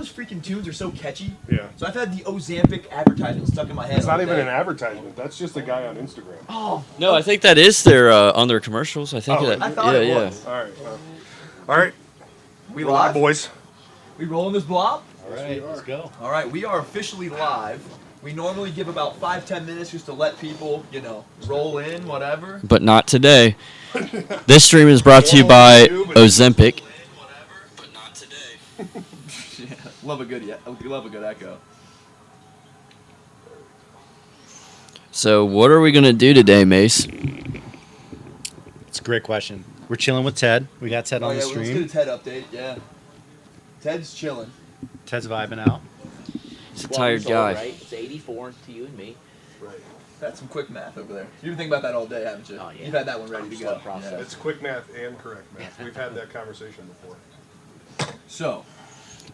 those freaking tunes are so catchy. Yeah. So I've had the Ozempic advertisement stuck in my head. It's not all even day. an advertisement. That's just a guy on Instagram. Oh No, I think that is their on their commercials. I think that. I thought it yeah, was. All right. All right. We Live, live, boys. We rolling this blob? All right, let's go. All right, we are officially live. We normally give about 5-10 minutes just to let people, roll in, whatever. But not today. This stream is brought to you by Ozempic. But not today. Yeah, love a good echo. So what are we gonna do today, Mace? It's a great question. We're chilling with Ted. We got Ted on the Let's stream. get a Ted update. Yeah, Ted's chilling. Ted's vibing out. He's a tired guy. Right? It's 84 to you and me. Right. That's some quick math over there. You've been thinking about that all day, haven't you? Oh, yeah. You've had that one ready to go. Slow process. Yeah. It's quick math and correct math. We've had that conversation before. So,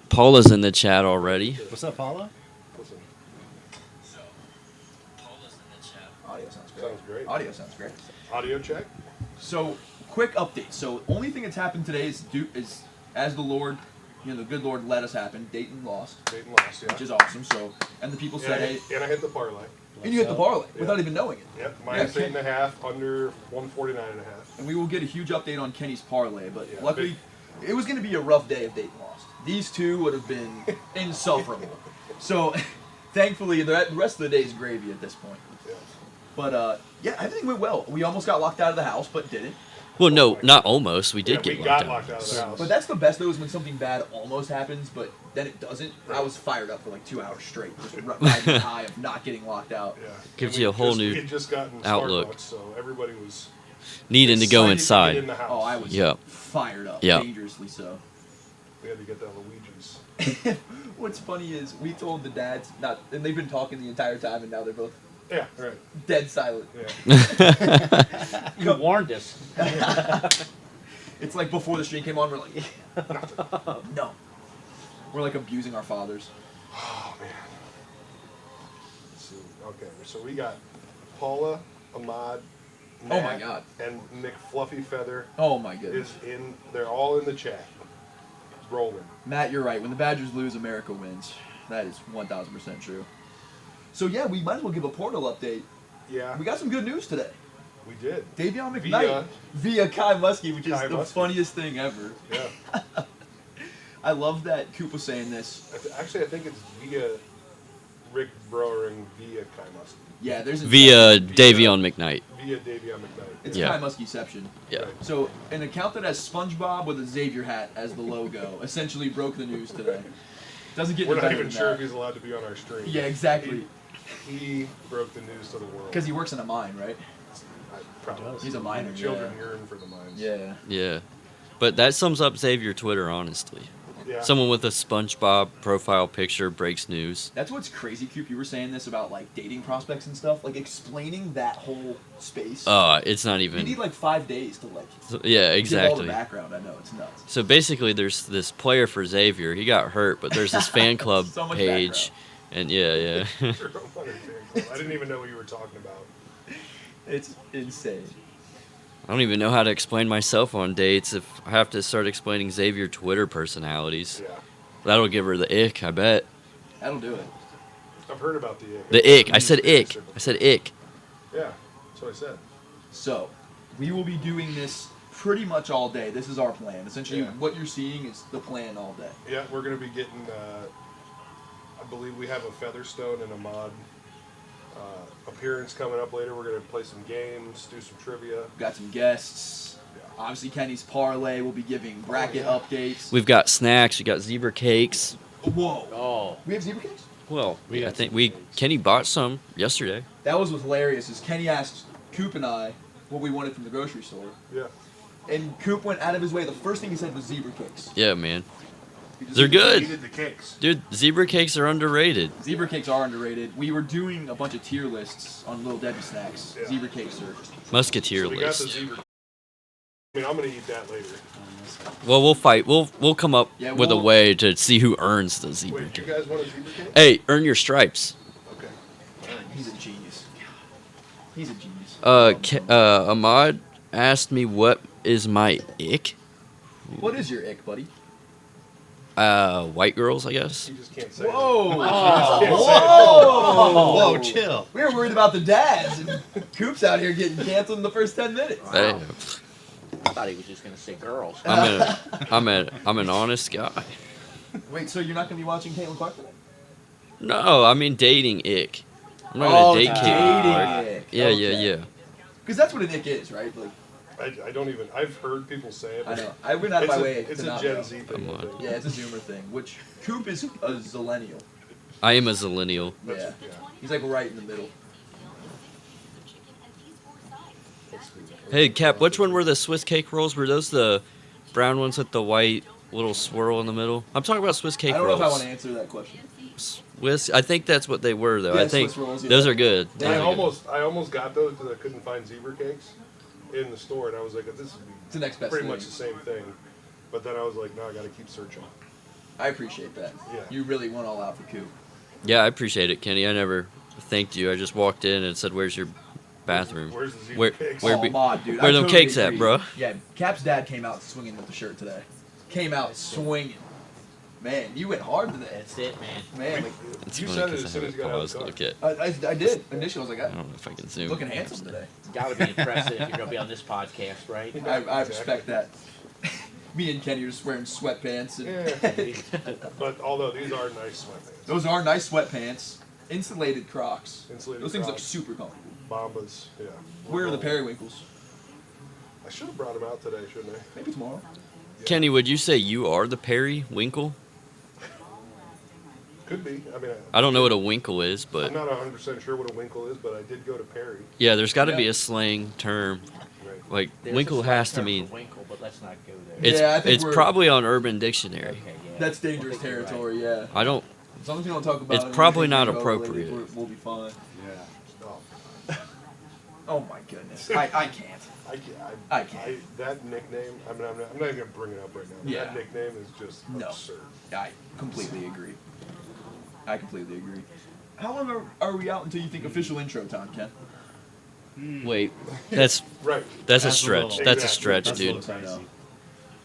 Paula's in the chat already. What's up, Paula? Listen, audio sounds great. sounds great. Audio sounds great. Audio check. So, quick update. So, only thing that's happened today is as the Lord, the good Lord let us happen. Dayton lost, Dayton lost, yeah. which is awesome. So, and the people And said, I, hey, and I hit the parlay. and you hit the parlay Yeah. without even knowing it. Yep, minus Yeah. 8.5, under 149.5. And we will get a huge update on Kenny's parlay, but Yeah, luckily, it was going to be a rough day if Dayton lost. These two would have been insufferable. So, thankfully, the rest of the day is gravy at this point. Yeah. But, yeah, everything went well. We almost got locked out of the house, but didn't. Well, no, not almost. We Yeah, did we get got locked locked out out. of the house. But that's the best, though, is when something bad almost happens, but then it doesn't. I was fired up for like 2 hours straight, just riding the high of not getting locked out. Yeah. Gives And you a we whole just- new we had just gotten outlook. Starbucks, so everybody was Needing to go excited inside. get in the house. Oh, I was Yep. fired up, Yep. dangerously so. We had to get that Luigi's. What's funny is we told the dads, and they've been talking the entire time, and now they're both Yeah, right. dead silent. Yeah. You warned us. It's like before the stream came on, we're like, no. We're like abusing our fathers. Oh, man. Let's see. Okay, so we got Paula, Ahmad, Oh, Matt, my God. and McFluffy Feather Oh my goodness. is in. They're all in the chat. Rolling. Matt, you're right. When the Badgers lose, America wins. That is 1,000% true. So yeah, we might as well give a portal update. Yeah, We got some good news today. we did. Davion McKnight via Kai Muskie, which is Kai the Muskie. funniest thing ever. Yeah. I love that Coop was saying this. Actually, I think it's via Rick Browering via Kai Muskie. Yeah, there's Via Davion McKnight. Via Davion McKnight. It's Yeah. Kai Muskieception. Yeah. So an account that has SpongeBob with a Xavier hat as the logo essentially broke the news today. Doesn't get We're any not better even than sure that. if he's allowed to be on our stream. Yeah, exactly. He broke the news to the world. Because he works in a mine, right? Probably. He's a miner. Children Yeah. yearn for the mines. Yeah. Yeah. But that sums up Xavier Twitter, honestly. Yeah. Someone with a SpongeBob profile picture breaks news. That's what's crazy, Coop. You were saying this about like dating prospects and stuff. Like explaining that whole space. It's not You even. need like 5 days to like Yeah, give all the exactly. background. I know it's nuts. So basically, there's this player for Xavier. He got hurt, but there's this fan club So much page, and yeah. I didn't even know what you were talking about. It's insane. I don't even know how to explain myself on dates if I have to start explaining Xavier Twitter personalities. Yeah. That'll give her the ick, I bet. That'll do it. I've heard about the ick. The ick. I said ick. I said ick. Yeah, that's what I said. So, we will be doing this pretty much all day. This is our plan. Essentially, Yeah. what you're seeing is the plan all day. Yeah, we're going to be getting, I believe we have a Featherstone and a mod appearance coming up later. We're going to play some games, do some trivia. Got some guests. Obviously, Kenny's parlay. We'll be giving bracket updates. We've got snacks. We got zebra cakes. Whoa. Oh. We have zebra cakes? Well, We I got think zebra cakes. Kenny bought some yesterday. That was hilarious. Is Kenny asked Coop and I what we wanted from the grocery store, Yeah. and Coop went out of his way. The first thing he said was zebra cakes. Yeah, man. Because They're good. Needed the cakes. Dude, zebra cakes are underrated. Zebra cakes are underrated. We were doing a bunch of tier lists on Little Debbie snacks. Yeah. Zebra cakes are. Musketeer So we got the list. zebra. I mean, I'm going to eat that later. Well, we'll fight. We'll come up Yeah, with a we'll- way to see who earns the zebra Wait, you cake. guys want a zebra cake? Hey, earn your stripes. Okay. He's a genius. He's a genius. Ahmad asked me what is my ick. What is your ick, buddy? White girls, I guess. You just can't say Whoa! that. You just can't say Whoa! Whoa, chill. We were worried about the dads, and Coop's out here getting canceled in the first 10 minutes. Hey, I thought he was just gonna say girls. I'm an honest guy. Wait, so you're not going to be watching Caitlin Clark today? No, I mean dating ick. I'm not gonna date Caitlin Clark. Yeah, yeah. Because that's what an ick is, right? Like, I don't even. I've heard people say it. I But know. I went out of my way It's to a not Gen know. Z thing. Come I on. think. Yeah, it's a Zoomer thing. Which Coop is a zillennial. I am a zillennial. Yeah. Yeah. He's like right in the middle. Hey, Cap, which one were the Swiss cake rolls? Were those the brown ones with the white little swirl in the middle? I'm talking about Swiss cake I don't rolls. know if I want to answer that question. Swiss, I think that's what they were, though. Yeah, I think Swiss rolls, yeah. those are good. Yeah, Those I are good. almost got those because I couldn't find zebra cakes in the store, and I was like, this is It's the next best pretty thing. much the same thing. But then I was like, no, I got to keep searching. I appreciate that. Yeah. You really went all out for Coop. Yeah, I appreciate it, Kenny. I never thanked you. I just walked in and said, "Where's your bathroom?" Where's the zebra Where- cakes? where Oh, be- mod, dude. where I them totally cakes at, agree. bro? Yeah, Cap's dad came out swinging with the shirt today. Came out swinging. Man, you went hard today. That's it, man. Man, like, It's You funny said it 'cause as I soon have as a you got out of pause the to car. look at. I did. Initially, I was like, I don't know if I can zoom. looking handsome today. Gotta be impressive if you're gonna be on this podcast, right? I respect that. Me and Kenny are just wearing sweatpants. And Yeah. But although these are nice sweatpants. Those are nice sweatpants. Insulated Crocs. Insulated Those things look Crocs. super comfortable. Bombas, yeah. Where are the periwinkles? I should have brought them out today, shouldn't I? Maybe tomorrow. Kenny, would you say you are the periwinkle? Could be. I mean, I don't know what a winkle is, but I'm not 100% sure what a winkle is, but I did go to Perry. yeah, there's got to be Yeah. a slang term. Right. Like There's winkle a slang has to term mean for winkle, but let's not go there. it's Yeah, I think it's we're- probably on Urban Dictionary. Okay, yeah. That's dangerous I think you're right. territory, yeah. I don't. As long as you don't talk about It's it, probably anything not drug-related, appropriate. We'll be fine. Yeah. Oh, Oh my goodness. I can't. I can't. that nickname, I'm not even going to bring it up right now. But Yeah. That nickname is just No. absurd. I completely agree. I completely agree. How long are we out until you think official intro time, Ken? Wait, that's Right. that's a That's a stretch. little- That's a Exactly. stretch, That's a dude. little I know. crazy.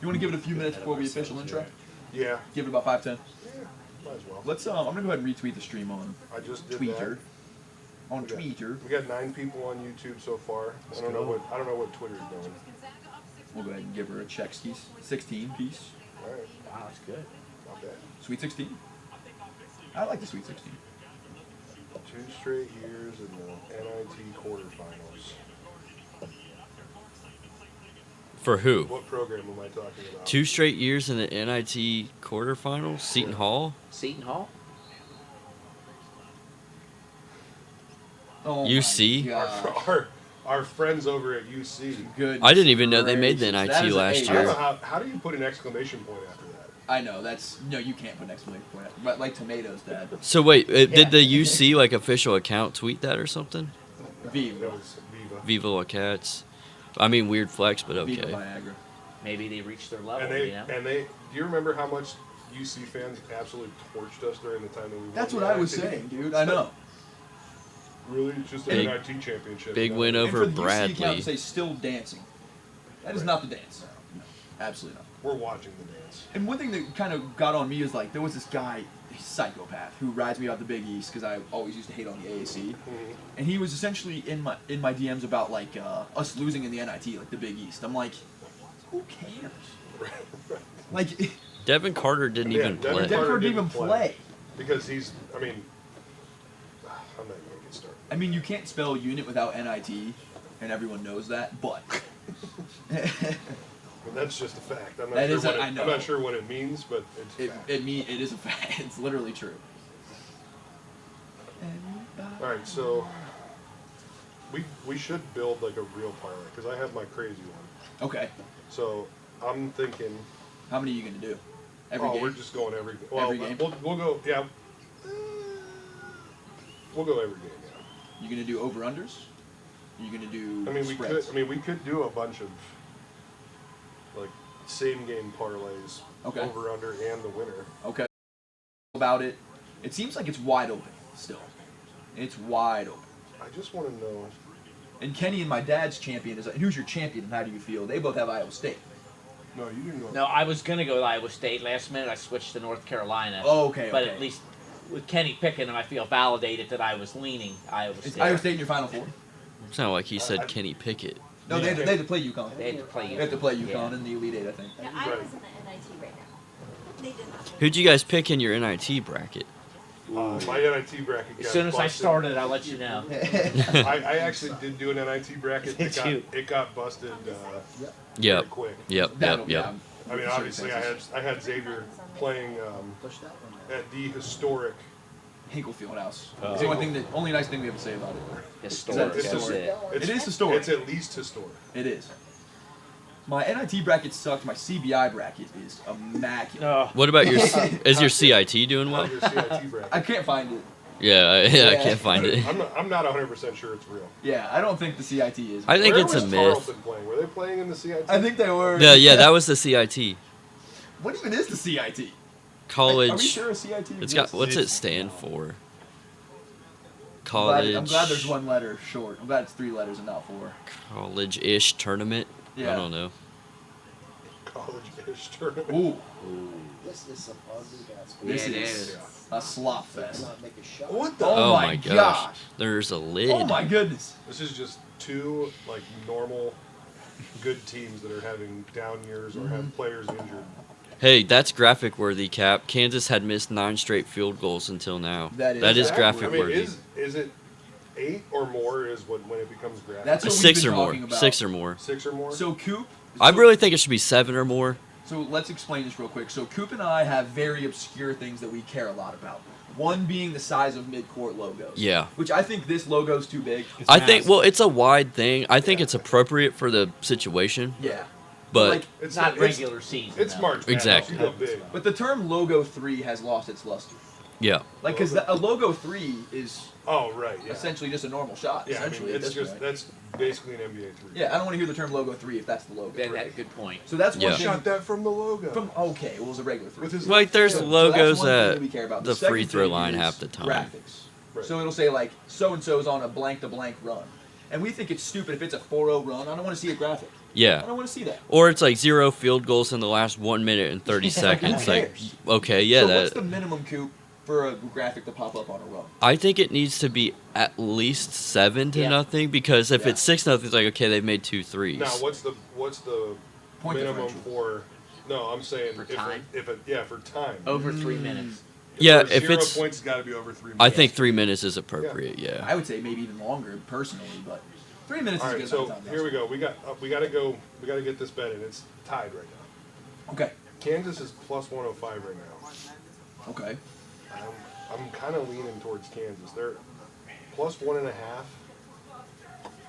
You want to give it a few minutes before we official intro? Yeah. Give it about 5-10. Might as well. Let's. I'm gonna go ahead and retweet the stream on I just did Twitter. that. On We got- Twitter. We got 9 people on YouTube so far. I don't know what Twitter's doing. We'll go ahead and give her a check skis. 16 piece. All right. Wow, that's good. Not bad. Sweet 16. I like the Sweet 16. 2 straight years in the NIT quarterfinals. For who? What program am I talking about? 2 straight years in the NIT quarterfinals. Seton Hall. Seton Hall? Oh UC? my gosh. Our friends over at UC. Goodness I didn't even know they made the gracious. NIT That is a last A. I don't year. know how do you put an exclamation point after that? I know that's no. You can't put an exclamation point. But like tomatoes, Dad. So wait, did the UC like official account tweet that or something? That Viva. was Viva. Viva La Cats. I mean, weird flex, but Viva okay. Viagra. Maybe they reached their level, And they you know? do you remember how much UC fans absolutely torched us during the time that we won That's the what I was NIT? saying, dude. I know. Really, it's just an Big- NIT championship. big you know? win And over for the UC account Bradley. to say still dancing. That is not the dance. No, absolutely not. We're watching the dance. And one thing that kind of got on me is like there was this guy, a psychopath, who rides me about the Big East because I always used to hate on the AAC, and he was essentially in my DMs about like us losing in the NIT, like the Big East. I'm like, who cares? Like, Devin Carter didn't Yeah, even Devin play. Carter Denver didn't didn't even play. play. Because he's, I'm not even going to get started. I mean, you can't spell unit without NIT, and everyone knows that. But But that's just a fact. I'm not That sure is what a- I I'm know. not sure what it means, but it's a fact. it is a fact. It's literally true. All right, so we should build like a real parlay because I have my crazy one. Okay. So I'm thinking, How many are you gonna do? Every oh, game. we're just going every. Well, Every game? We'll go. Yeah. We'll go every game. Yeah. You gonna do over unders? You gonna do? I mean, we spreads? could. I mean, we could do a bunch of like same game parlays, Okay. over under and the winner. Okay. About it. It seems like it's wide open still. It's wide open. I just want to know. And Kenny and my dad's champion is. And who's your champion? And how do you feel? They both have Iowa State. No, you didn't go. No, I was gonna go with Iowa State. Last minute, I switched to North Carolina. Oh, okay. But okay. at least with Kenny picking him, I feel validated that I was leaning Iowa Is State. Iowa State in your Final Four? It's not like he said Kenny Pickett. No, Yeah. they had to play UConn. They had to play They have to play UConn Yeah. in the Elite Eight, I think. Yeah, I Right. was in the NIT right now. They did not. Who'd you guys pick in your NIT bracket? My NIT bracket got As soon as I busted. started, I'll let you know. I actually did do an NIT bracket. Did you? It got busted Yep. pretty quick. Yep. That'll- Yep. yeah, Yep. I mean, obviously, I had Xavier playing at the historic. Hinkle Fieldhouse. Oh. It's the only nice thing we have to say about it. Historic. It's That's historic. it. It's, It is historic. It's at least historic. It is. My NIT bracket sucked. My CBI bracket is immaculate. Oh, What about your? Is your CIT doing well? Your CIT bracket. I can't find it. Yeah, I Yeah. can't find it. I'm not 100% sure it's real. Yeah, I don't think the CIT is. I think Where it's a was myth. Tarleton playing? Were they playing in the CIT? I think they were. Yeah, that was the CIT. What even is the CIT? Are we College. sure a CIT It's got. exists? What's it stand for? I'm glad there's College. one letter short. I'm glad it's 3 letters and not 4. College-ish tournament. Yeah. I don't know. College-ish tournament. Ooh, This is some ugly basketball. this Yeah, it is is. a slop fest. Not make a shot. What the? Oh my gosh. gosh. There's a lid. Oh my goodness. This is just two like normal, good teams that are having down years or Mm-hmm. have players injured. Hey, that's graphic worthy, Cap. Kansas had missed 9 straight field goals until now. That is That is exactly. graphic I mean, worthy. is it 8 or more? Is when it becomes graphic? That's what 6 we've or been more. talking about. 6 or more. 6 or more. So Coop. I so- really think it should be 7 or more. So let's explain this real quick. So Coop and I have very obscure things that we care a lot about. One being the size of mid-court logos. Yeah. Which I think this logo's too big. I think, well, it's a wide thing. I think it's appropriate for the situation, Yeah. but like, It's not regular season. It's though. March Madness. Exactly. You go big. but the term logo 3 has lost its luster. yeah. Like, because a logo 3 is Oh right. Yeah. essentially just a normal shot. Yeah. I essentially, mean, at it's this just point. that's basically an NBA 3. Yeah, I don't want to hear the term logo 3 if that's the logo. Then that's a good point. So that's one Yeah. thing. Shot that from the logo. From okay, well, it was a regular 3. With his Like, there's So that's logos one thing at that we care about. the second free throw thing line is half the time. Graphics. Right. So it'll say like so and so's on a blank to blank run, and we think it's stupid if it's a 4-0 run. I don't want to see a graphic. I Yeah. don't want to see that. Or it's like 0 field goals in the last 1 minute and 30 seconds. Who Like, cares? okay, yeah, So what's the that. minimum, Coop, for a graphic to pop up on a run? I think it needs to be at least 7 to Yeah. nothing, because if Yeah. it's 6-0, it's like, okay, they've made 2 threes. Now, what's the Point minimum differential. for? No, I'm saying For if time? for time. Over 3 minutes. Yeah, for if 0 it's- points, got to be over 3 minutes. I think 3 minutes is appropriate, yeah. I would say maybe even longer personally, but 3 minutes All is a right, good so amount of time. here we go. We got to get this bet in. It's tied right now. Okay. Kansas is plus 105 right now. Okay. I'm kind of leaning towards Kansas. They're plus 1.5.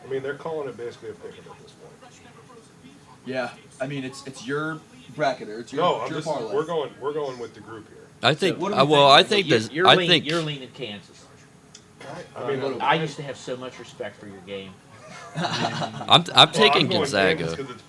I mean, they're calling it basically a pick 'em at this point. Yeah. I mean, it's your bracketer. It's your, No, it's your this parlay. we're going with the group here. I think, what do we well, think? I think You're, this, you're, I lean, think, you're leaning Kansas. I mean, I used to have so much respect for your game. I'm taking Gonzaga. because it's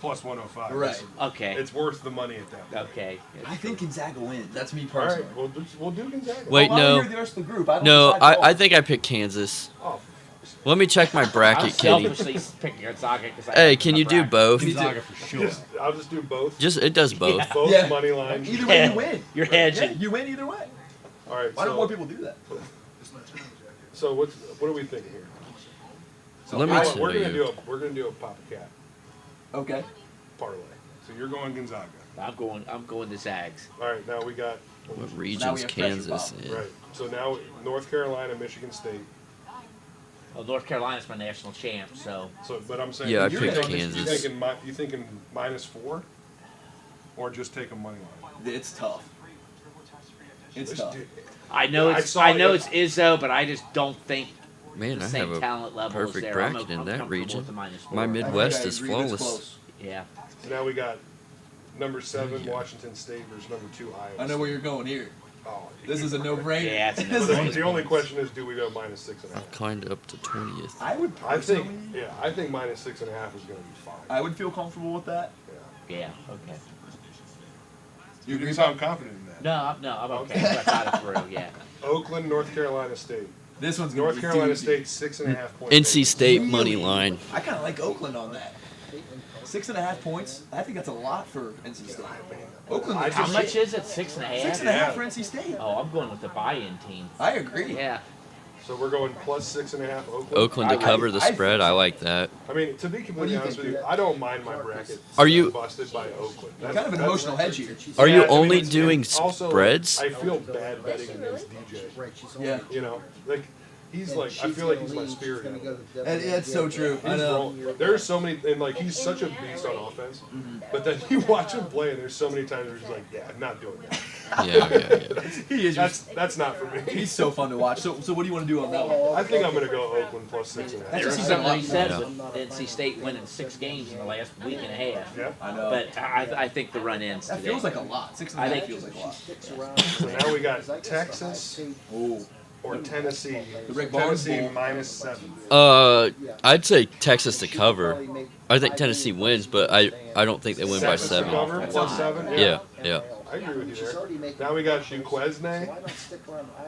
plus 105. Right. Okay. It's worth the money at that point. Okay. I think Gonzaga wins. That's me All personally. right, we'll do Gonzaga. Wait, Well, I no. wanna hear the rest of the group. I don't No, decide I all. think I picked Kansas. Oh, for fuck's sake. Let me check my I'm bracket, Kitty. selfishly picking Gonzaga because Hey, can you do both? Gonzaga for sure. I'll just do both. It does both. Both Yeah. money lines. Either way, you win. You're Yeah, hedging. you win either way. All right. Why don't more people do that? So what are we thinking here? Let me We're tell gonna you. we're gonna do a Papa Cat Okay. parlay. So you're going Gonzaga. I'm going to Zags. All right. Now we got What Now we region's have pressure, Kansas Bob. in? right. So now North Carolina, Michigan State. Well, North Carolina's my national champ, so So, but I'm saying Yeah, I You're picked gonna- Kansas. You thinking -4, or just take a money line? It's tough. It's tough. I know Yeah, I it's saw I know it. it's Izzo, but I just don't think Man, the I same have a talent level is perfect there. bracket in I'm that comfortable region. with the -4. My I think Midwest I is agree that's flawless. close. Yeah. So now we got number 7 Yeah. Washington State versus number 2 Iowa. I know where you're going here. Oh, This is a no-brainer. Yeah, it's a This is- no-brainer. The only question is, do we go -6.5? I've climbed up to 20th. I would I think, personally, I think -6.5 is going to be fine. I would feel comfortable with that. Yeah. Yeah. Okay. You agree? sound confident in that. No, I'm okay. I got it through. Yeah. Oakland, North Carolina State. This one's gonna North be Carolina doozy. State 6.5 points. NC State Really? money line. I kind of like Oakland on that. 6.5 points. I think that's a lot for NC State. Oakland. I How just- much is it? 6.5? 6.5 for NC State. Oh, I'm going with the buy-in team. I agree. Yeah. So we're going plus 6.5 Oakland. Oakland to cover the spread. I like that. I mean, to be completely honest with you, I don't mind my bracket. Are you- busted by Oakland? Kind of an emotional hedge here. Are you Yeah, I mean, only it's- doing and also, spreads? I feel bad betting against DJ. Yeah. You know, like he's like I feel like he's my spirit animal. And it's so true. I He's know. wrong. There's so many, and like he's such a beast on offense. But then you watch him play, and there's so many times where he's like, "Yeah, I'm not doing that. Yeah. He is. That's not for me." He's so fun to watch. So what do you want to do on that one? I think I'm gonna go Oakland plus 6.5. That's There's just something he said Yeah. with NC State winning 6 games in the last week and a half. Yeah. I know. But I think the run ends That today. feels like a lot. 6.5 I think- feels like a lot. So now we got Texas Oh, or Tennessee. The Rick Barnes Tennessee Bowl. minus 7. I'd say Texas to cover. I think Tennessee wins, but I don't think they win by Texas to 7. cover plus 7. Yeah. I agree with you there. Now we got Duquesne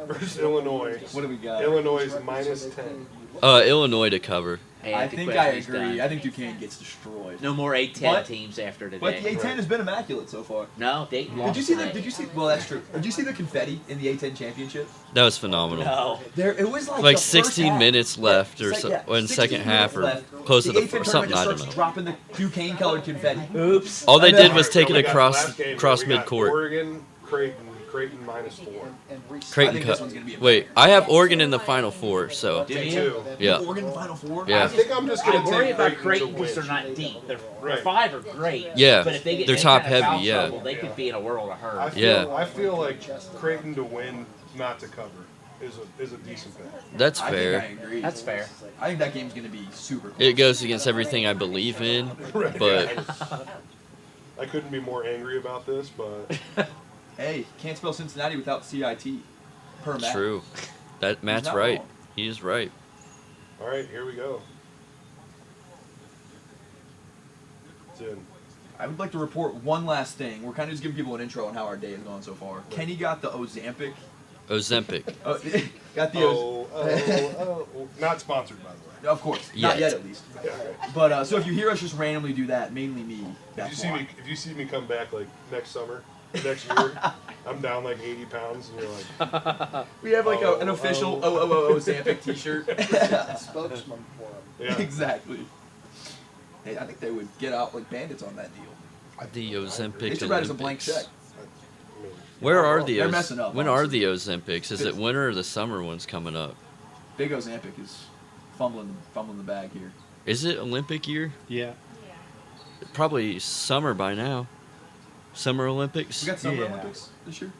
versus Illinois. what do we got? Illinois is minus 10. Illinois to cover. Hey, I think I Duquesne's agree. done. I think Duquesne gets destroyed. No more A10 But- teams after today. But the A10 has been immaculate so far. No, Dayton lost Did you see today. the? Did you see? Well, that's true. Did you see the confetti in the A10 championship? That was phenomenal. No. There, it was like Like the first 16 half. minutes left or Yeah, so, yeah, in 16 second half minutes or left. close to the A10 first something. I tournament don't just starts know. dropping the Duquesne colored confetti. Oops. All they I did know. was take it Now we got across last game. cross We got mid court. Oregon, Creighton minus 4. Creighton I think this cut. one's gonna be a Wait, I have Oregon in the final 4, so Do Me you? too. yeah. Oregon in the Final Four. Yeah. I think I'm just I gonna worry take about Creighton Creighton to because they're win. not deep. Their Right. 5 are great. Yeah, But if they get they're any top kind of foul heavy, yeah. trouble, they could be in a world of hurt. I Yeah. feel like Creighton to win, not to cover, is a decent bet. That's I think I fair. agree. That's fair. I think that game's gonna be super cool. It goes against everything I believe in, Right. but I couldn't be more angry about this, but Hey, can't spell Cincinnati without CIT. Per Matt. true. That Matt's not right. wrong. He is right. all right, here we go. It's in. I would like to report one last thing. We're kind of just giving people an intro on how our day has gone so far. Kenny got the Ozempic. Ozempic. Got the Not sponsored, by the way. Of course, not Yet. yet at least. Yeah. But so if you hear us just randomly do that, mainly me. That's why. If you see me come back like next summer, next year, I'm down like 80 pounds, and you're like, We have like an official Ozempic T-shirt. Spokesman for him. yeah. Exactly. Hey, I think they would get out like bandits on that deal. The Ozempic They should write us a blank Olympics. check. I mean, Where are the They're messing up, When honestly. are the Ozempics? Is it winter or the summer ones coming up? Big Ozempic is fumbling the bag here. Is it Olympic year? Yeah. Probably summer by now. Summer Olympics. We got Summer Yeah. Olympics this year.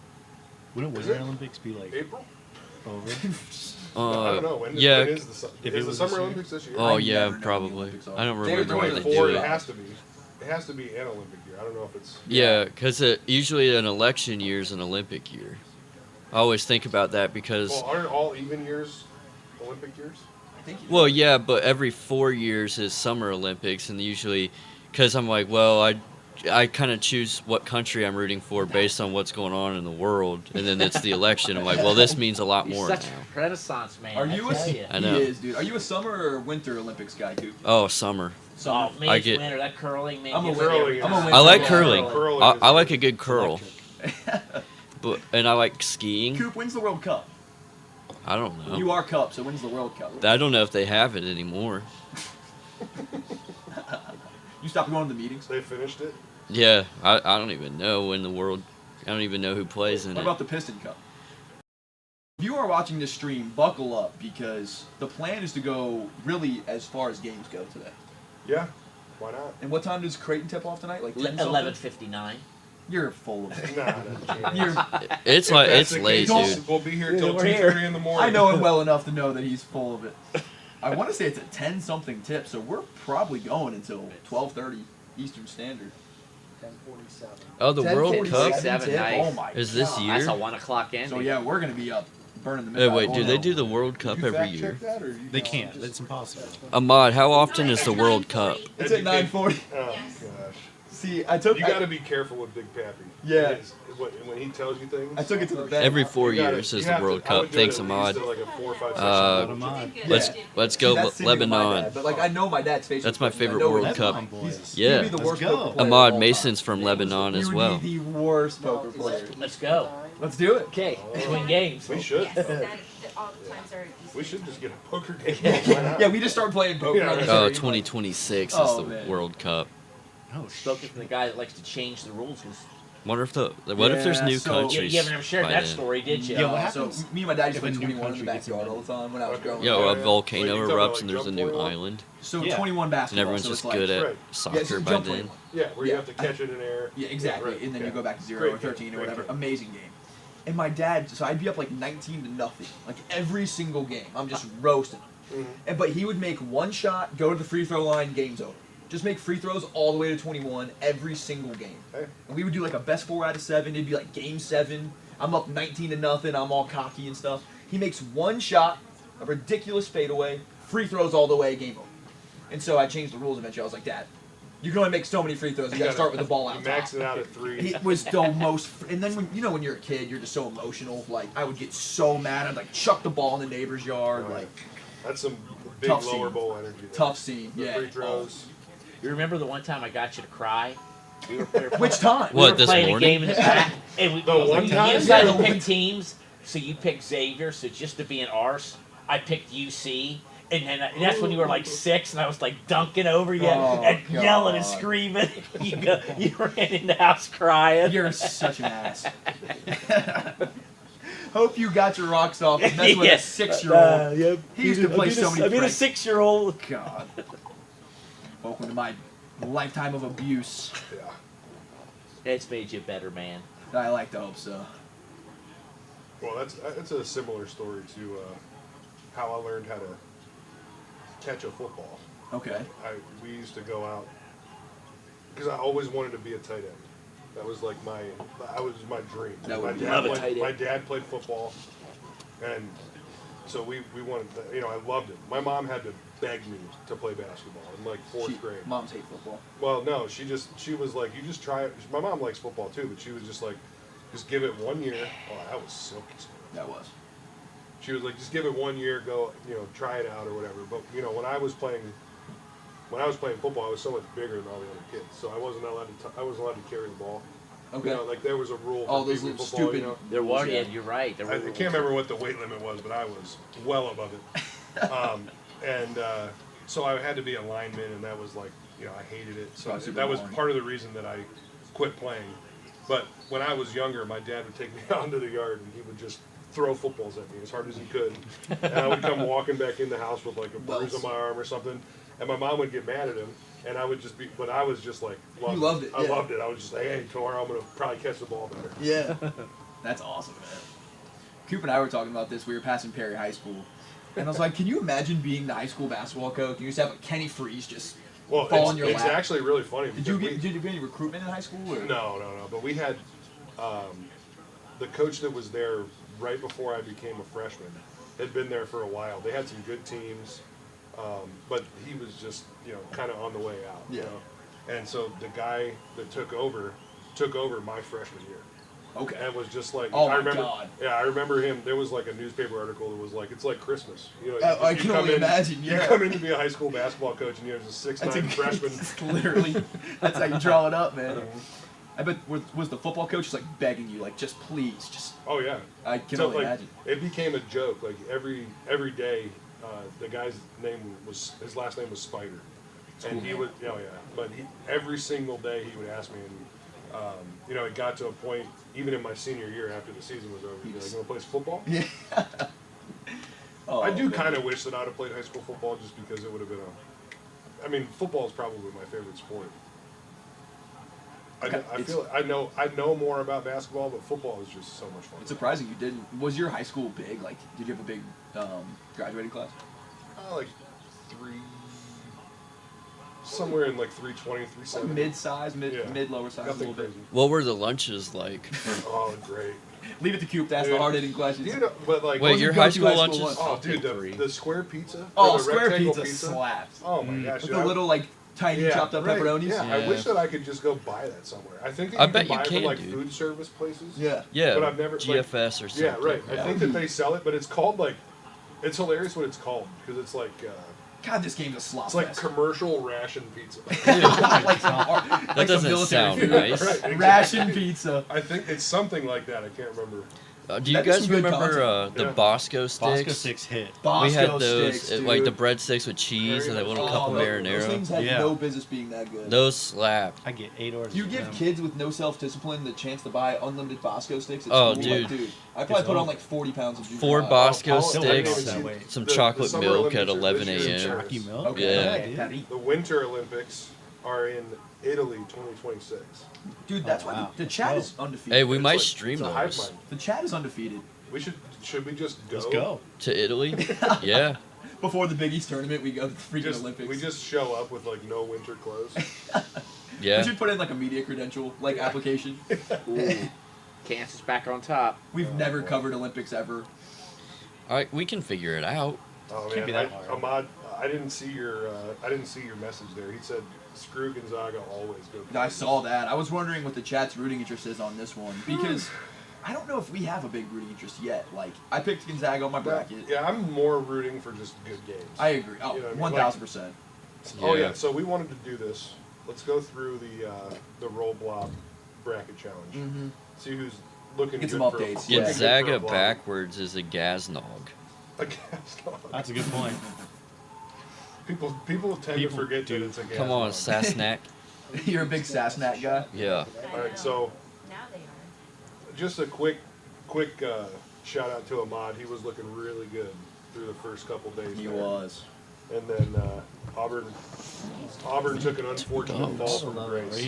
Wouldn't Is Winter it? Olympics be like April? over? I don't know. When yeah. when is the, If is it the was Summer this year? Olympics this year? Oh I yeah, never know when the probably. Olympics are. I don't They're remember doing when it they before do It it. has to be. It has to be an Olympic year. I don't know if it's. Yeah, because usually an election year is an Olympic year. I always think about that because, Well, aren't all even years Olympic years? I think. well, yeah, but every 4 years is Summer Olympics, and usually, because I'm like, well, I kind of choose what country I'm rooting for based on what's going on in the world, and then it's the election. I'm like, well, this means a lot He's more such now. a renaissance man. Are you I tell ya. I know. He is, dude. Are you a Summer or Winter Olympics guy, Coop? Oh, summer. Oh, me, I it's get- winter. That curling, man. I'm a gets winner. me every I'm a time. winner. I like Yeah. curling. Curling I, is- I like a good curl, Electric. and I like skiing. Coop wins the World Cup. I don't know. You are Cup, so wins the World Cup. I don't know if they have it anymore. You stopped going to the meetings. They finished it. Yeah, I don't even know when the world. I don't even know who plays in What it. about the Piston Cup? If you are watching this stream, buckle up because the plan is to go really as far as games go today. Yeah. Why not? And what time does Creighton tip off tonight? Like 10 something? 11:59. You're full of it. Nah, no chance. You're, It's If like that's it's the late, case, dude. We'll be here till We're here. 2:30 in the morning. I know him well enough to know that he's full of it. I want to say it's a 10 something tip, so we're probably going until 12:30 Eastern Standard. 10:47. Oh, the World 10:47 Cup Seven, tip? nice. Oh my is this God. year? That's a 1 o'clock ending. So yeah, we're gonna be up burning the Oh midnight. wait, do they oil. do the World Cup Did you every fact year? check that, or you They just- can't. That's impossible. Ahmad, how often is the World Cup? It's at 9:40. Oh gosh. See, I took. You got to be careful with Big Pappy. Yeah. When he tells you things. I took it to the vet. Every 4 you gotta- years you is the have to- World I Cup. would do it Thanks, at Ahmad. least to, like a 4 or 5 session. Uh, Yeah. Let's See, go that's similar to my Lebanon. dad, but like I know my dad's face. That's my expression. I favorite know World he's- Cup. He's, Yeah. he'd be the worst Let's go. poker player of Ahmad all Mason's time. from Lebanon He as would well. be the worst poker player. Let's go. Let's do it. Okay, between games. We should. Yes, that, all the times are easy. We should just get a poker game. Why not? Yeah, we just started playing poker. Yeah, on right. the Oh, stream, 2026 Oh, is the man. World Cup. Oh, Spoken from the guy that likes to change the rules. Cause What if there's Yeah, new so- countries? you haven't ever shared by that then? story, did you? Yeah, what Like, happens So me and my dad used to play if a new 21 in the country gets backyard all the time when I was growing Yo, up. a yeah. volcano Wait, you talking erupts about, and like, there's a jump new 21? island, So Yeah. 21 and basketball. everyone's so just it's like, good at Right. soccer Yeah, so by jump then. 21. Yeah, where you Yeah. have to catch it in air. Yeah, exactly. right. And then Yeah. you go back to 0 Great or 13 game, or great whatever. game. Amazing game. And my dad, so I'd be up like 19 to nothing, like every single game. I'm just roasting him. Mhm. But he would make one shot, go to the free throw line, game's over. Just make free throws all the way to 21 every single game. Hey. And we would do like a best 4 out of 7. It'd be like game 7. I'm up 19 to nothing. I'm all cocky and stuff. He makes one shot, a ridiculous fadeaway, free throws all the way, game over. And so I changed the rules eventually. I was like, Dad, you can only make so many free throws. You got to start with the ball You out max top. it out at 3. It was the most, and then when you're a kid, you're just so emotional. Like I would get so mad, I'd like chuck the ball in the neighbor's yard. Right. Like That's some big Tough lower scene. bowl energy. there. tough scene. The Yeah. free throws. You remember the one time I got you to cry? We were Which time? we What, were this playing morning? a game in the back, and we, The one time? you decided Yeah, to the pick one- teams. So you picked Xavier. So just to be an arse, I picked UC. And then and that's when you were like 6, and I was like dunking over you Oh, and yelling and God. screaming. You ran in the house crying. You're such an ass. Hope you got your rocks off. That's with Yeah. a 6-year-old. Yep. He used to play so many I mean, a pranks. 6-year-old. God. Welcome to my lifetime of abuse. Yeah. It's made you a better man. I like to hope so. Well, that's a similar story to how I learned how to catch a football. Okay. We used to go out because I always wanted to be a tight end. That was like my dream. That my would- dad Love a played, tight end. my dad played football, and so we wanted to, I loved it. My mom had to beg me to play basketball in like 4th grade. Moms hate football. Well, no, she was like, you just try it. My mom likes football too, but she was just like, just give it 1 year. Oh, that was silky smooth. That was. She was like, just give it 1 year, go, try it out or whatever. But when I was playing football, I was so much bigger than all the other kids, so I wasn't allowed to carry the ball. Okay. Like there was a rule All for those people in little football. stupid. There was, Yeah. yeah, you're right. There I were can't remember what the weight limit was, but I was well above it. So I had to be a lineman, and that was like, I hated it. So Probably super that was boring. part of the reason that I quit playing. But when I was younger, my dad would take me out into the yard, and he would just throw footballs at me as hard as he could. And I would come walking back in the house with like a bruise on my arm or something, and my mom would get mad at him. And I would just be, but I was just like, loved it, I yeah. loved it. I was just like, hey, tomorrow I'm going to probably catch the ball better. Yeah. That's awesome, man. Coop and I were talking about this. We were passing Perry High School. And I was like, can you imagine being the high school basketball coach? You just have like Kenny Freeze just Well, fall it's, in your it's lap. actually really funny. Did you because get any recruitment in high school? Or? No. But we had the coach that was there right before I became a freshman had been there for a while. They had some good teams, but he was just kind of on the way out. Yeah. And so the guy that took over my freshman year. Okay. And was just like, Oh I my remember, God. Yeah, I remember him. There was like a newspaper article that was like, it's like Christmas. I can only imagine, You yeah. come in to be a high school basketball coach, and you're just a 6'9" freshman. It's literally, that's how you draw it up, man. I bet was the football coach just like begging you, like just please, just Oh yeah. I can So, only like, imagine. it became a joke. Like every day, the guy's his last name was Spider, and he would, but every single day he would ask me, and it got to a point, even in my senior year after the season was over, he'd be like, "You want to play some football?" Yeah. Oh, I do man. kind of wish that I'd have played high school football just because it would have been I mean, football is probably my favorite sport. I feel I know more about basketball, but football is just so much fun. It's surprising you didn't. Was your high school big? Like, did you have a big graduating class? Like somewhere in like 320, Like 370. mid-size, Yeah. mid-lower size, a Nothing little bit. crazy. What were the lunches like? Oh, great. Leave it to Coop to ask Dude. the hard-hitting questions. You know, but like, Wait, was your your high go-to school high school lunches? lunch? oh, I'll dude, take 3. the square pizza. Oh, or the square rectangle pizza slaps. Oh my gosh, With dude, the little like tiny chopped up right. pepperonis. Yeah, I Yeah. wish that I could just go buy that somewhere. I think that I you bet can you buy it from can, like dude. food service places. Yeah. Yeah, But I've never GFS or something. Yeah, right. I Yeah. think that they sell it, but it's called like, it's hilarious what it's called because it's like God, this game's a slop it's like fest. commercial ration pizza. That doesn't sound nice. Right, exactly. Ration pizza. I think it's something like that. I can't remember. Do you That is guys some good remember content. the Yeah. Bosco sticks? Bosco 6 hit. We Bosco had those, sticks, dude. like the breadsticks with cheese and that little cup of those marinara. things had Yeah. no business being that good. Those slap. I get 8 orders. You of give them. kids with no self-discipline the chance to buy unlimited Bosco sticks at Oh, school. dude. Like, I probably It's put on all- like 40 pounds of junior 4 high. Bosco I'll- sticks, that way. some The chocolate Summer milk at Olympics are 11 this year in a.m. Paris. Rocky Milk. Okay. Yeah. Okay, Patty. The Winter Olympics are in Italy 2026. Dude, that's why wow. the chat is undefeated. Hey, we It's might like- stream it's a hive those mind. The chat is undefeated. Should we just go? Let's go. to Italy. Yeah. Before the Big East tournament, we go to the freaking Olympics. We just show up with like no winter clothes. We Yeah. should put in like a media credential like application. Kansas back on top. We've never covered Olympics ever. All right, we can figure it out. Oh Can't be man, that hard. Ahmad, I didn't see your message there. He said screw Gonzaga always go. I saw that. I was wondering what the chat's rooting interest is on this one because I don't know if we have a big rooting interest yet. Like I picked Gonzaga on my bracket. Yeah, I'm more rooting for just good games. I agree. Oh, You know what I mean? 1,000%. Oh Yeah. yeah, so we wanted to do this. Let's go through the Roll Blob bracket challenge. Mm-hmm. See who's looking Get good some for updates, looking yeah. good for a Gonzaga blob. backwards is a Gaznog. A gas dog. That's a good point. People tend to forget that it's a gas Come on, dog. Sasnak. You're a big Sassnat guy. Yeah. All right, so Now they are. just a quick shout out to Ahmad. He was looking really good through the first couple days. He there. was. And then Auburn took an unfortunate fall from grace.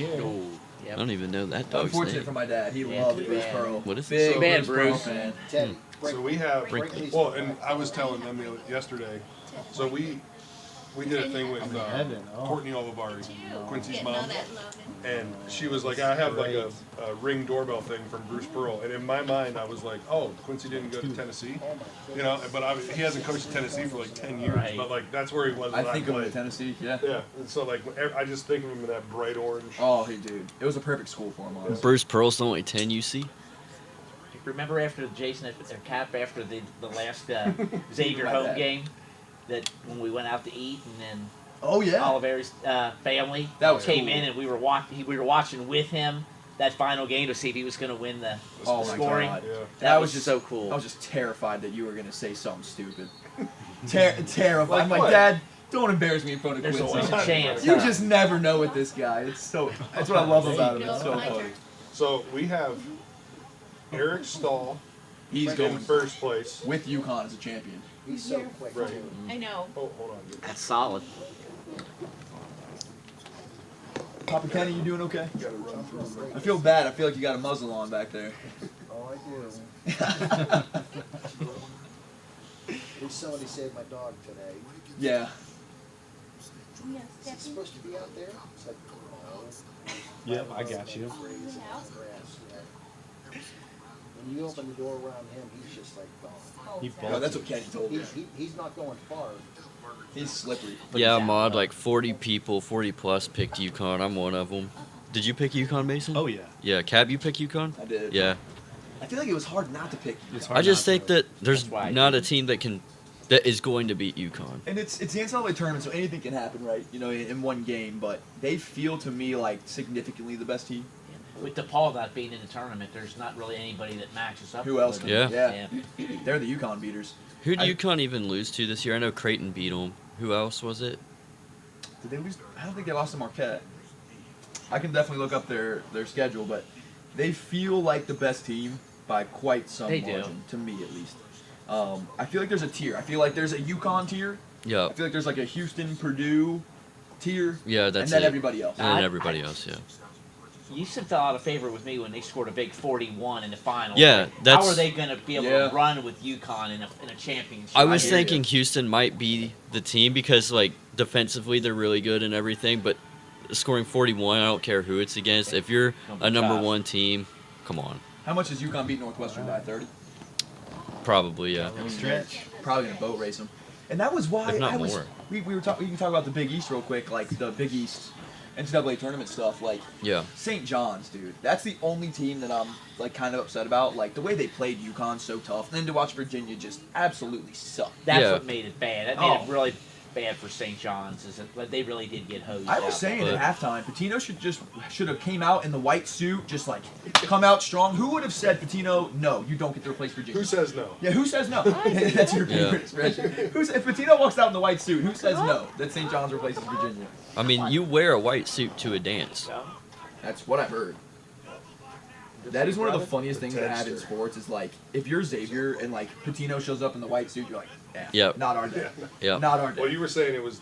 I don't even know that dog's Unfortunate name. for my dad. He Yeah, loved too Bruce bad. Pearl. What is Big it? Man, Bruce Pearl Bruce. fan. Teddy, So we have Brinkley's well, the- and I was telling them yesterday. So we did a thing with Heaven, oh. Courtney Olivari, Quincy's Getting mom, all that love and- and she was like, I have like a Ring doorbell thing from Bruce Pearl, and in my mind I was like, oh, Quincy didn't go to Tennessee, Oh my goodness. you know, but he hasn't coached at Tennessee for like 10 years, Right. but like that's where he was. I when think of him played. at Tennessee. Yeah. Yeah, and so like I just think of him in that bright orange. Oh, hey, dude. It was a perfect school for him, honestly. Bruce Pearl's the only 10 you see. Remember after Jason or Cap after the last Xavier My home bad. game, that when we went out to eat and then Oh, yeah. Oliveri's family That was came cool. in and we were watching with him that final game to see if he was going to win the Oh, my scoring. God. Yeah. That I was just so cool. I was just terrified that you were going to say something stupid. Terrified. Like I'm like, what? Dad, don't embarrass me in front of There's Quincy. always a chance. You huh? just never know with this guy. It's so. That's what I love about him. It's so funny. So we have Eric Stahl He's in going first place. with UConn as a champion. He's so quick Right. too. I know. Oh, hold on. That's solid. Papa Kenny, you doing okay? Tough little I feel bad. I feel like you got a muzzle on back there. Oh, I do. Did somebody save my dog today? Yeah. Yes, Is he supposed to be out there? It's like, no. Yep, I got you. Graze in the grass, yeah. When you open the door around him, he's just like gone. He Oh, that's what Kenny told me. He's not going far. He's slippery. Yeah, Mod, like 40 people, 40 plus picked UConn. I'm one of them. Did you pick UConn, Mason? Oh, yeah. Yeah, Cab, you pick UConn? I did. Yeah. I feel like it was hard not to pick. It's UConn. hard I just not think to. that there's That's why I not a didn't. team that is going to beat UConn. And it's the NCAA tournament, so anything can happen, right? You know, in one game. But they feel to me like significantly the best team. With DePaul not being in the tournament, there's not really anybody that matches up. Who else? with Can, Yeah. Yeah. They're the UConn beaters. Who did I- UConn even lose to this year? I know Creighton beat them. Who else was it? Did they lose? I don't think they lost to Marquette. I can definitely look up their schedule, but they feel like the best team by quite some They do. margin, to me at least. I feel like there's a tier. I feel like there's a UConn tier. Yeah. I feel like there's like a Houston, Purdue tier. Yeah, that's and then it. everybody else. And then I- everybody else, yeah. Houston fell out of favor with me when they scored a big 41 in the final. Yeah, that's- How are they going to be able Yeah. to run with UConn in a championship? I was hear thinking you. Houston might be the team because, like, defensively they're really good and everything, but scoring 41, I don't care who it's against. If you're Gonna be a number tough. one team, come on. How much does UConn beat Northwestern by? 30? Probably, yeah. Stretch. Probably gonna boat race them. And that was why If not I was. more. We were talking. We can talk about the Big East real quick, like the Big East NCAA tournament stuff. Like Yeah. St. John's, dude. That's the only team that I'm like kind of upset about. Like the way they played UConn so tough, and then to watch Virginia just absolutely suck. That's Yeah. what made it bad. That made Oh. it really bad for St. John's. Is that they really did get hosed. I was out. saying But- at halftime, Patino should have came out in the white suit, just like come out strong. Who would have said, Patino, no, you don't get to replace Virginia? Who says no? Yeah, who says no? That's your Yeah. favorite expression. If Patino walks out in the white suit, who says no? That St. John's replaces Virginia. I mean, you wear a white suit to a dance. Yeah. That's what I've heard. That is one of the funniest things to have in Texture. sports is like if you're Xavier and like Patino shows up in the white suit, you're like, Yep. not our day. Yep. Not our day. Well, you were saying it was.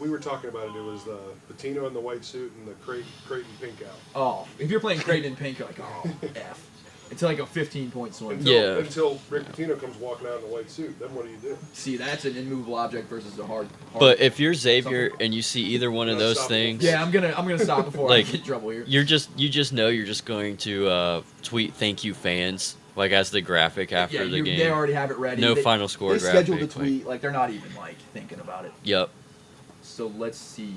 We were talking about it. It was the Patino in the white suit and the Creighton pink out. Oh, if you're playing Creighton in pink, you're like, oh, F. It's like a 15-point swing. Until Rick Pitino comes walking out in the white suit. Then what do you do? See, that's an immovable object versus a hard. But if you're Xavier and you see either one of those things, Yeah, I'm gonna stop before Like, I get in trouble here. you just know you're just going to tweet "Thank you, fans," like as the graphic after the game. They already have it ready. No They- final score They scheduled the graphic, like- tweet, like they're not even like thinking about it. Yep. So let's see.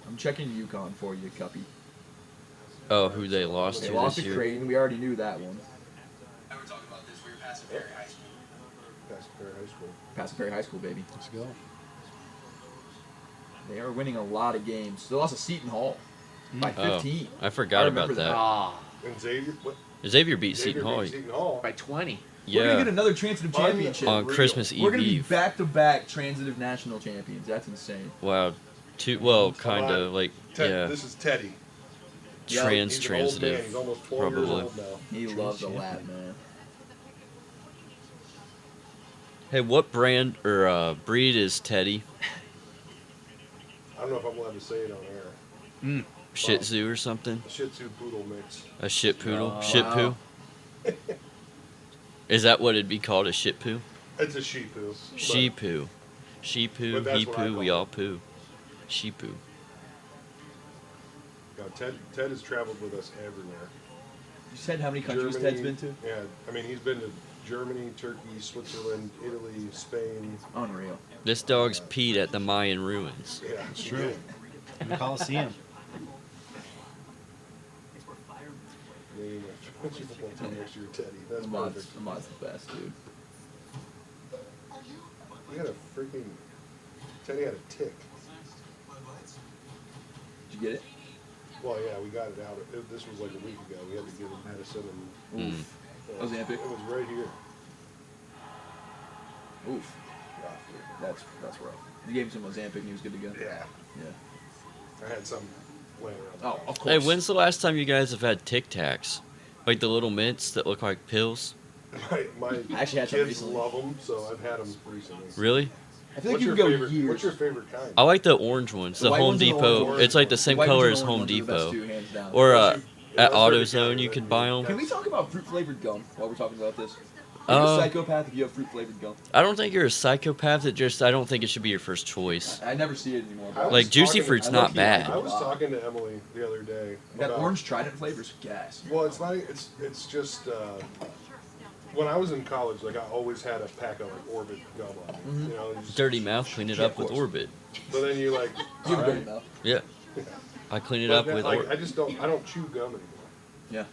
I'm checking UConn for you, Cuppy. Oh, who they lost They to lost this to year? Creighton. We already knew that one. Now we're talking about this. We were passing Perry High School. That's Perry High School. Pasadena Perry High School, baby. Let's go. They are winning a lot of games. They lost to Seton Hall by Oh, 15. I forgot about remember that. Ah, And Xavier, what? Xavier beat Xavier Seton Hall. beat Seton Hall. by 20. We're gonna get Yeah. another transitive championship. On Real. Christmas We're gonna be Eve. back-to-back transitive national champions. That's insane. Wow. Well, Come kind on. of like This is Teddy. Yeah, He's an old man. He's transitive. almost 12 years Probably. old now. He loves a lap, man. Hey, what brand or breed is Teddy? I don't know if I'm allowed to say it on air. Shih Tzu or something? A Shih Tzu poodle mix. A shit poodle? Oh, Shit wow. poo? Is that what it'd be called? A shit poo? It's a sheep poo. She poo. She poo, but that's he what I poo, we call all it. poo. She poo. Ted has traveled with us everywhere. You said how many countries Germany, Ted's been to? Yeah, I mean he's been to Germany, Turkey, Switzerland, Italy, Spain. Unreal. This dog's peed at the Mayan ruins. Yeah, It's true. In the Coliseum. Name it. Next to your Teddy. That's Ahmad's perfect. the best, dude. He had a freaking. Teddy had a tick. Did you get it? Well, yeah, we got it out. This was like a week ago. We had to give him medicine and. Oof. Ozempic? It was right here. Oof. That's rough. You gave him some Ozempic and he was good to go? Yeah, Yeah. I had some laying around. Oh, of Hey, course. when's the last time you guys have had Tic Tacs? Like the little mints that look like pills? My I actually had some kids recently. love them, so I've had them recently. Really? I feel like What's you your can go favorite? years. What's your favorite kind? I like the orange ones, The the white Home ones and the Depot. orange It's like the ones. same White color ones as and Home orange ones are the best Depot. two, hands down. Or What's your- at my favorite AutoZone, kind you right could here. buy them. Can we talk about fruit flavored gum while we're talking about this? Are you a psychopath if you have fruit flavored gum? I don't think you're a psychopath. I don't think it should be your first choice. I never see it anymore. I Bro. was Like juicy talking- fruit's I not low-key like bad. I was talking to Emily the other day. That about- orange Trident flavor's gas. Well, it's not. It's just. When I was in college, like I always had a pack of like Orbit gum on me. You know, you just- Dirty mouth, clean it Yeah, up of with course. Orbit. But then you like. You have a alright. dirty mouth. Yeah. I clean it But up then, with like, I Orbit. just don't. I don't chew gum anymore. Yeah.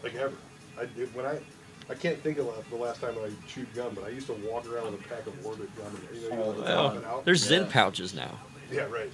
Like ever. I did when I can't think of the last time I chewed gum, but I used to walk around with a pack of Orbit gum. And, you know, All you the pop time. it out. There's Zen Yeah. pouches now. Yeah, right.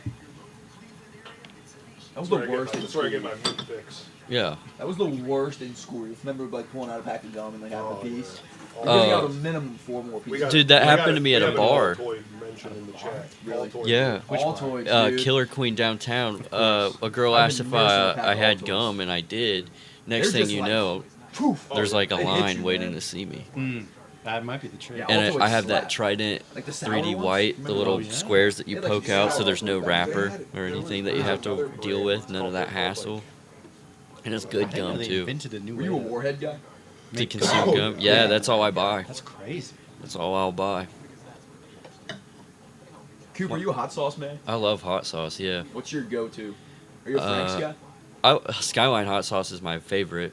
That was That's the where I get worst. my- in That's where I get school. my meat fix. Yeah. That was the worst in school. You remember like pulling out a pack of gum and like half Oh, a piece? yeah. You're giving Oh. out a minimum 4 more We pieces. got- Dude, that we happened got to me at a we have bar. an Altoid mention in the chat. Really? Altoid. Yeah. Altoids, dude. Killer Queen downtown. course. A girl I've asked been if nursing a pack I of had Altoids. gum, and I did. Next They're thing just you like- know, Poof. there's like a They hit line you, waiting man. to see me. That might be the trick. Yeah. And Altoids I have that slap. Trident Like the sour 3D ones? white, the Remember little those? Yeah. squares that you Yeah, like poke the out, so sour there's no ones. wrapper They or had- anything that you there have was another to deal brand with. None of that called, hassle. And it's I good didn't know gum they too. invented a new Were you a way to Warhead guy? To make consume Oh, gum. yeah. Yeah, that's all I buy. That's crazy. That's all I'll buy. Coop, are you a hot sauce man? I love hot sauce. Yeah. What's your go-to? Are you a Frank's guy? Skyline hot sauce is my favorite.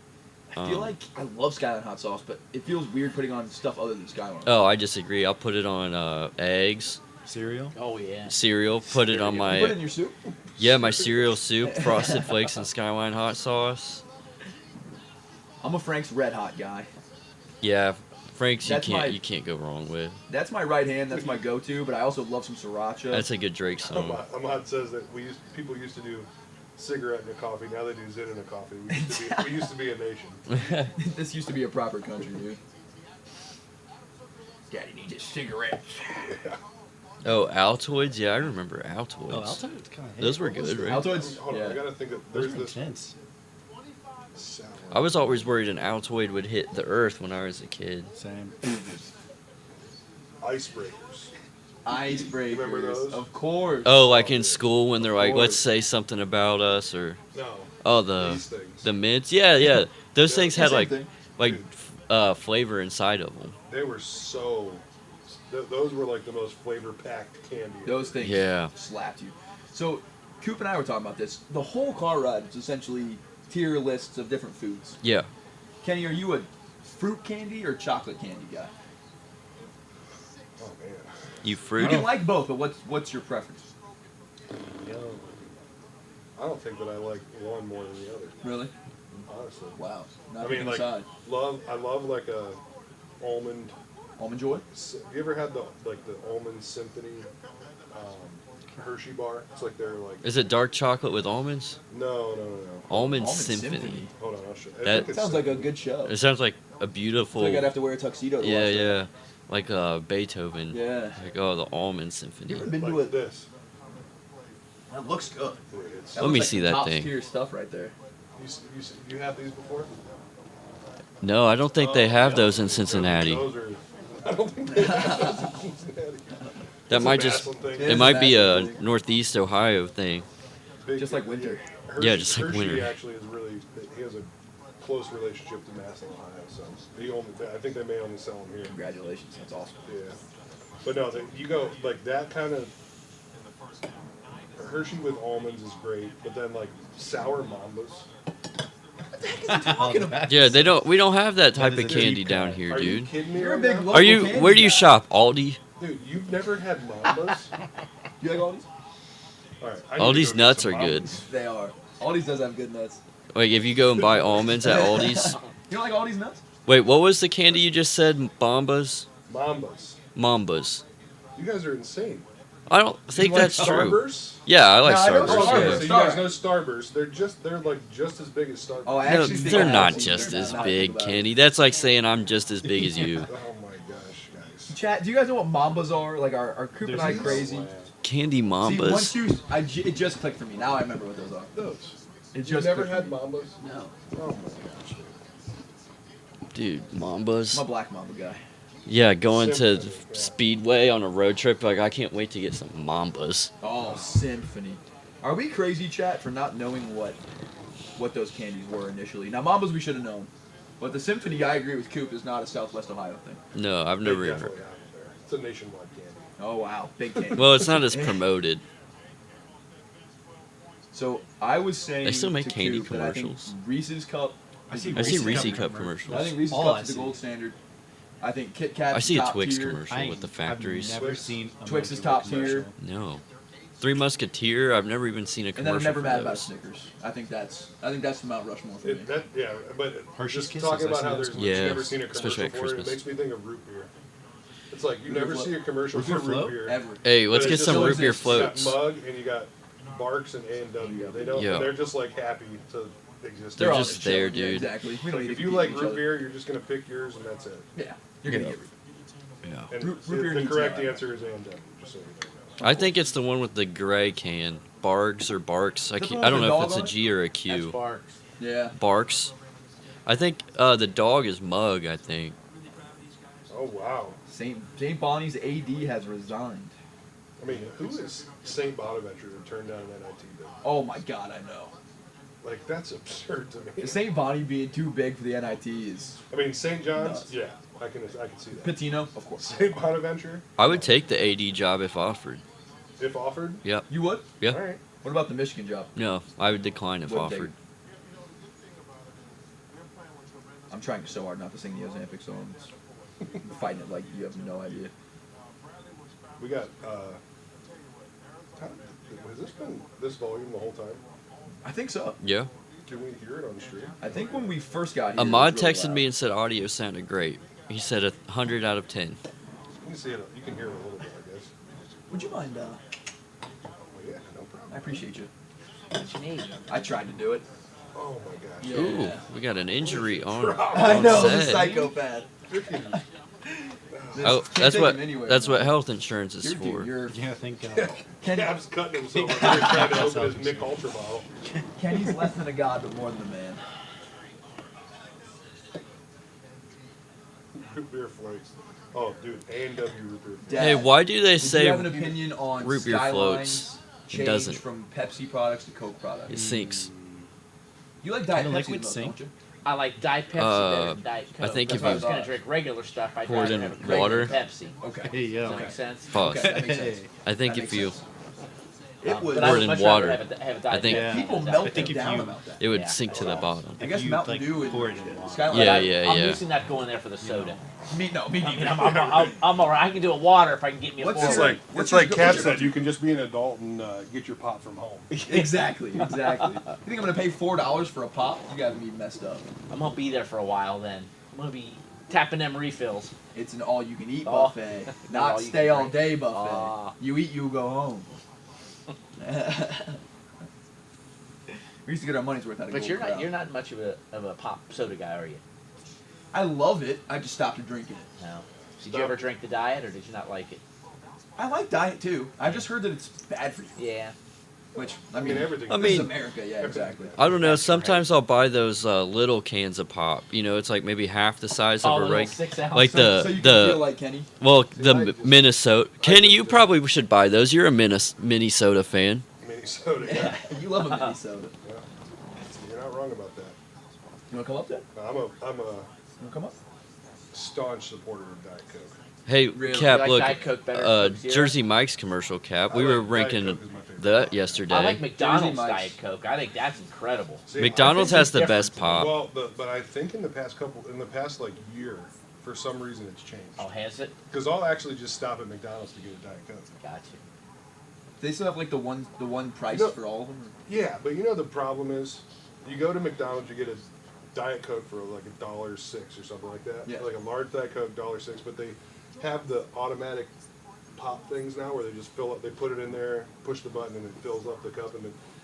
I feel like I love Skyline hot sauce, but it feels weird putting on stuff other than Skyline. Oh, I disagree. I'll put it on eggs, Cereal. Oh yeah. cereal. Put it on You put it in my your soup? my cereal soup, Frosted Flakes and Skyline hot sauce. I'm a Frank's Red Hot guy. Yeah, Frank's That's my- you can't go wrong with. That's my right hand. That's my go-to. But I also love some siracha. That's a good Drake song. Ahmad says that people used to do cigarette in a coffee. Now they do zin in a coffee. We used to be a nation. This used to be a proper country, dude. Daddy needs a cigarette. Oh, Altoids. Yeah, I remember Altoids. Oh, Altoids kind of. Those were good, right? Altoids. Hold on, I Yeah. gotta think of Those there's were this intense. sour. I was always worried an Altoid would hit the earth when I was a kid. Same. Icebreakers. Icebreakers. Remember those? Of course. Oh, like in school when they're like, course. let's say something about us, or No. the These things. mints. Yeah, yeah. Those Yeah. things had Same like thing. flavor inside of them. They were so. Those were like the most flavor-packed candy. Those things Yeah. slapped you. So, Coop and I were talking about this. The whole car ride is essentially tier lists of different foods. Yeah. Kenny, are you a fruit candy or chocolate candy guy? Oh man. You You fruit. can like both, but what's your preference? I don't think that I like one more than the other. Really? Honestly. Wow. Not I mean, even like aside. I love like a almond. Almond Joy? You ever had the almond symphony Hershey bar? It's like they're like Is it dark chocolate with almonds? no. Almond, Almond Symphony. Symphony. Hold on, I'll show. I That- think it's Sounds like a symphony. good show. It sounds like a I beautiful. feel like I'd have to wear a tuxedo to Yeah, watch that. yeah. Like Beethoven. Yeah. Like the Almond Symphony. You ever been to Like it? this. That looks good. Dude, it's- That Let me looks see like that top thing. tier stuff right there. You have these before? No, I don't think they Oh, have yeah. those in Cincinnati. Those are. I don't think they have those in Cincinnati. That It's a might just. Maslin thing. Yeah. It might be a National thing. Northeast Ohio thing. Big- Just like winter. Yeah, just like Hershey winter. actually is really. He has a close relationship to Maslin, Ohio. So I think they may only sell them here. Congratulations. That's awesome. Yeah. But no, you go like that kind of. Hershey with almonds is great, but then like sour mambas. Talking about. Yeah, they don't. We don't have that type is of a candy deep down cut. here, Are you dude. kidding me? You're a right big now? local Are you? candy Where do you guy. shop? Aldi. Dude, you've never had mambas? You like Aldi's? All right. I need to Aldi's go get nuts some are good. Mambas. They are. Aldi's does have good nuts. Like if you go and buy almonds at Aldi's. You don't like Aldi's nuts? Wait, what was the candy you just said? Bombas? Mambas. Mambas. You guys are insane. I don't think like that's true. Starburst? Yeah, I like No, I know Starburst. So Starburst. you Yeah. guys know Starburst. They're like just as big as Starburst. Oh, I No, actually think they're I have not seen just them. as Now I big, think about Kenny. That's like saying I'm just as big as you. Oh my gosh, guys. it. Chat, do you guys know what mambas are? Like, are Coop and I There's crazy? Candy See, once Mambas. it just clicked for me. Now I remember what those are. Those. It You've just never clicked had for me. mambas? No. Oh my gosh. Dude, I'm a Mambas. black mamba guy. Yeah, going to Symphony, yeah. Speedway on a road trip. Like, I can't wait to get some Mambas. Oh, Symphony. Are we crazy, chat, for not knowing what those candies were initially? Now, Mambas we should have known. But the Symphony, I agree with Coop, is not a Southwest Ohio thing. No, I've They never even definitely heard. have it there. It's a nationwide candy. Oh, wow. Big candy. Well, it's not as promoted. So, I was saying They still make to candy Coop that I think commercials. Reese's Cup. I see I see Reese's Reese Cup Cup commercials. commercials. I think Reese's All Cup I is the see. gold standard. I think Kit Kat I is see a top Twix tier. commercial with the factories. I've never Twix. seen a Twix is Milky top Way tier. commercial. No. Three Musketeer. I've never even seen a And commercial. then I'm never for mad about those. Snickers. I think that's the Mount Rushmore for me. But Hershey's just Kisses, talking I've about seen how those there's commercials. you've never seen a especially commercial at for it, it Christmas. makes me think of root beer. It's like you Root never beer see a commercial Root for beer root float? beer. Ever. Hey, But let's it get just some still root beer exists. You got floats. Mug and you got Barks and A&W. They don't. Yeah. They're just like happy to exist. They're all just just there, chilling. Yeah, dude. exactly. We don't need If to you compete like with each root other. beer, you're just gonna pick yours and that's it. Yeah, you're gonna Yeah. get root beer. Yeah. And Root beer the needs correct that. answer is A&W. Just so you know. I think it's the one with the gray can. Bargs or Barks. Is that the I one don't with know the if it's a dog on G or a That's Q. Barks. Yeah. Barks. I think the dog is Mug, I think. Oh wow. St. Bonnie's AD has resigned. I mean, who is St. Bonaventure to turn down an NIT bid? Oh my God, I know. Like that's absurd to me. St. Bonnie being too big for the NIT is I mean, St. John's. Nuts. Yeah, I can see that. Patino, of course. St. Bonaventure, I would take the AD job if offered. if offered. Yep. You would? Yeah. All right. What about the Michigan job? No, I would decline if Wouldn't take offered. it. I'm trying so hard not to sing the Ozempic songs. I'm fighting it like you have no idea. We got. Has this been this volume the whole time? I think so. Yeah. Can we hear it on stream? I think when we first got here, Ahmad it was really texted loud. me and said audio sounded great. He said 100 out of 10. You can see it. You can hear it a little bit, I guess. Would you mind? Well, yeah, no problem. I appreciate you. What you need? I tried to do it. Oh my gosh. Yeah. Ooh, we got an injury on. I on know, the set. psychopath. Oh, Can't that's take what him anywhere, that's man. what health insurance is You're, for. dude, you're Yeah, I think. Cap's cutting himself over here trying to open his Mick Ultra bottle. Kenny's less than a god, but more than a man. Root beer floats. Oh, dude, A&W root beer. Dad, Hey, why do they did say you have an opinion on root beer Skyline's floats? It change doesn't. from Pepsi products to Coke it products? sinks? You like Diet Kinda Pepsi liquid the most, sink? don't you? I like Diet Pepsi better than Diet Coke. I think That's if why I you was gonna drink regular stuff, I'd pour it rather in have a regular water. Pepsi. Okay. Hey, Does yo. that make sense? Pause. Okay, that makes sense. I think That if makes you, sense. It would. But Pour I it would in much water. rather have a Diet I think- Pepsi People than a melt Diet it if down you- about that. it would Yeah. sink to the bottom. I guess you, Mountain like, Dew and pour it in water. Skyline. Yeah, I'm yeah. usually not going there for the soda. Me I neither. mean, I'm all right. I can do a water if I can get me a What's four. It's your- like what's Cap your- said. You can just be an adult and get your pop from home. Exactly. You think I'm gonna pay $4 for a pop? You guys be messed up. I'm gonna be there for a while then. I'm gonna be tapping them refills. It's an all-you-can-eat Oh. buffet, All not you stay can all drink. day buffet. Ah. You eat, you go home. We used to get our money's worth out of But Gold you're Corral. not much of a pop soda guy, are you? I love it. I just stopped drinking it. No. Did you ever drink the diet, or did you not like it? I like diet too. I've just heard that it's bad for you. Yeah. Which I mean, everything. I this is mean- America. Yeah, exactly. I don't know. Sometimes I'll buy those little cans of pop. You know, it's like maybe half the size Oh, of the a little reg. 6 ounce. Like So you can feel like Kenny. well, See, the I just- Minnesota. I Kenny, just- you probably should buy those. You're a Minnesota fan. mini soda. Yeah. You love a mini soda. You're not wrong about that. You wanna come up then? I'm a You wanna come up? staunch supporter of Diet Coke. Hey, Really? Cap, You like look, Diet Coke better than Coke Zero? Jersey Mike's commercial, Cap. We I were like Diet ranking Coke is my favorite. that yesterday. I like McDonald's Mike's. Diet Coke. I think that's incredible. See, McDonald's I think has the it's best different. pop. Well, but I think in the past like year, for some reason it's changed. Oh, has it? Because I'll actually just stop at McDonald's to get a Diet Coke. Got They still have like the one price No. for all of them. Yeah, but you know the problem is, you go to McDonald's, you get a Diet Coke for like $1.06 or something like that. Yeah. Like a large Diet Coke, $1.06, but they have the automatic pop things now where they just fill up. They put it in there, push the button, and it fills up the cup,